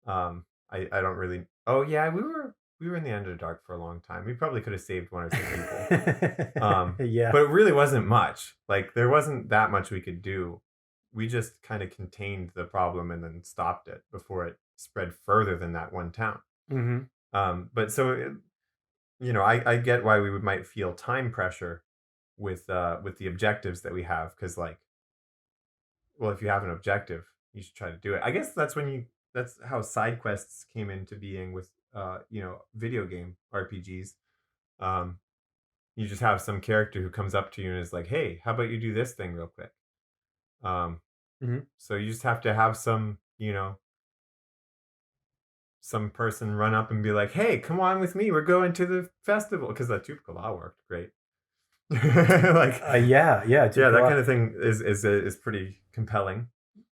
I don't really. Oh yeah, we were in the Underdark for a long time. We probably could have saved one or two people. Yeah. But it really wasn't much. Like, there wasn't that much we could do. We just kind of contained the problem and then stopped it before it spread further than that one town. Hmm. But so I get why might feel time pressure with the objectives that we have, because like, well, if you have an objective, you should try to do it. I guess that's how side quests came into being with video game RPGs. Um, you just have some character who comes up to you and is like, "Hey, how about you do this thing real quick?" Hmm. So you just have to have some person run up and be like, "Hey, come on with me. We're going to the festival." Because that Tupkala worked great. Like, Yeah. yeah, that kind of thing is pretty compelling.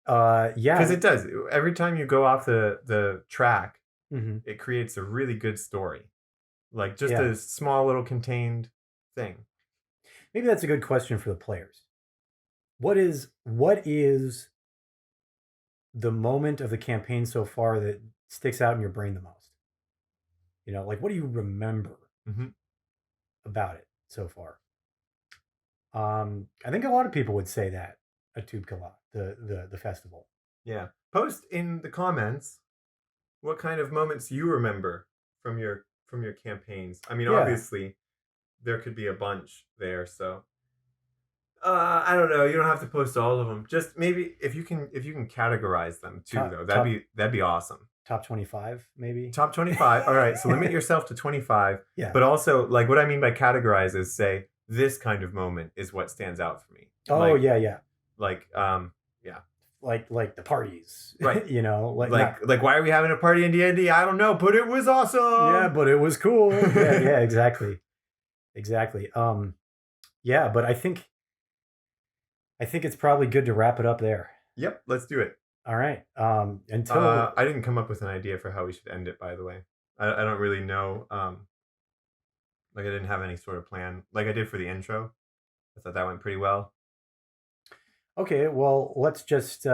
Yeah. Because it does. Every time you go off the track, Hmm. it creates a really good story. Like, just Yeah. a small little contained thing. Maybe that's a good question for the players. What is the moment of the campaign so far that sticks out in your brain the most? Like what do you remember Hmm. about it so far? I think a lot of people would say that a Tube Kala, the festival. Yeah. Post in the comments what kind of moments you remember from your campaigns. I mean, Yeah, obviously, there could be a bunch there, so I don't know. You don't have to post all of them. Just maybe if you can categorize them too, top though. top That'd be awesome. top 25 maybe. Top 25. All right, so limit yourself to 25. Yeah. But also, like, what I mean by categorize is, say, this kind of moment is what stands out for me. Oh yeah, yeah. Like yeah. Like the parties, Right. like Why are we having a party in D&D? I don't know, but it was awesome. yeah, but it was cool. Yeah, exactly, exactly. Yeah, but I think it's probably good to wrap it up there. Yep, let's do it. All right. Until I didn't come up with an idea for how we should end it, by the way. I don't really know. Like, I didn't have any sort of plan, like I did for the intro. I thought that went pretty well. okay, well, let's just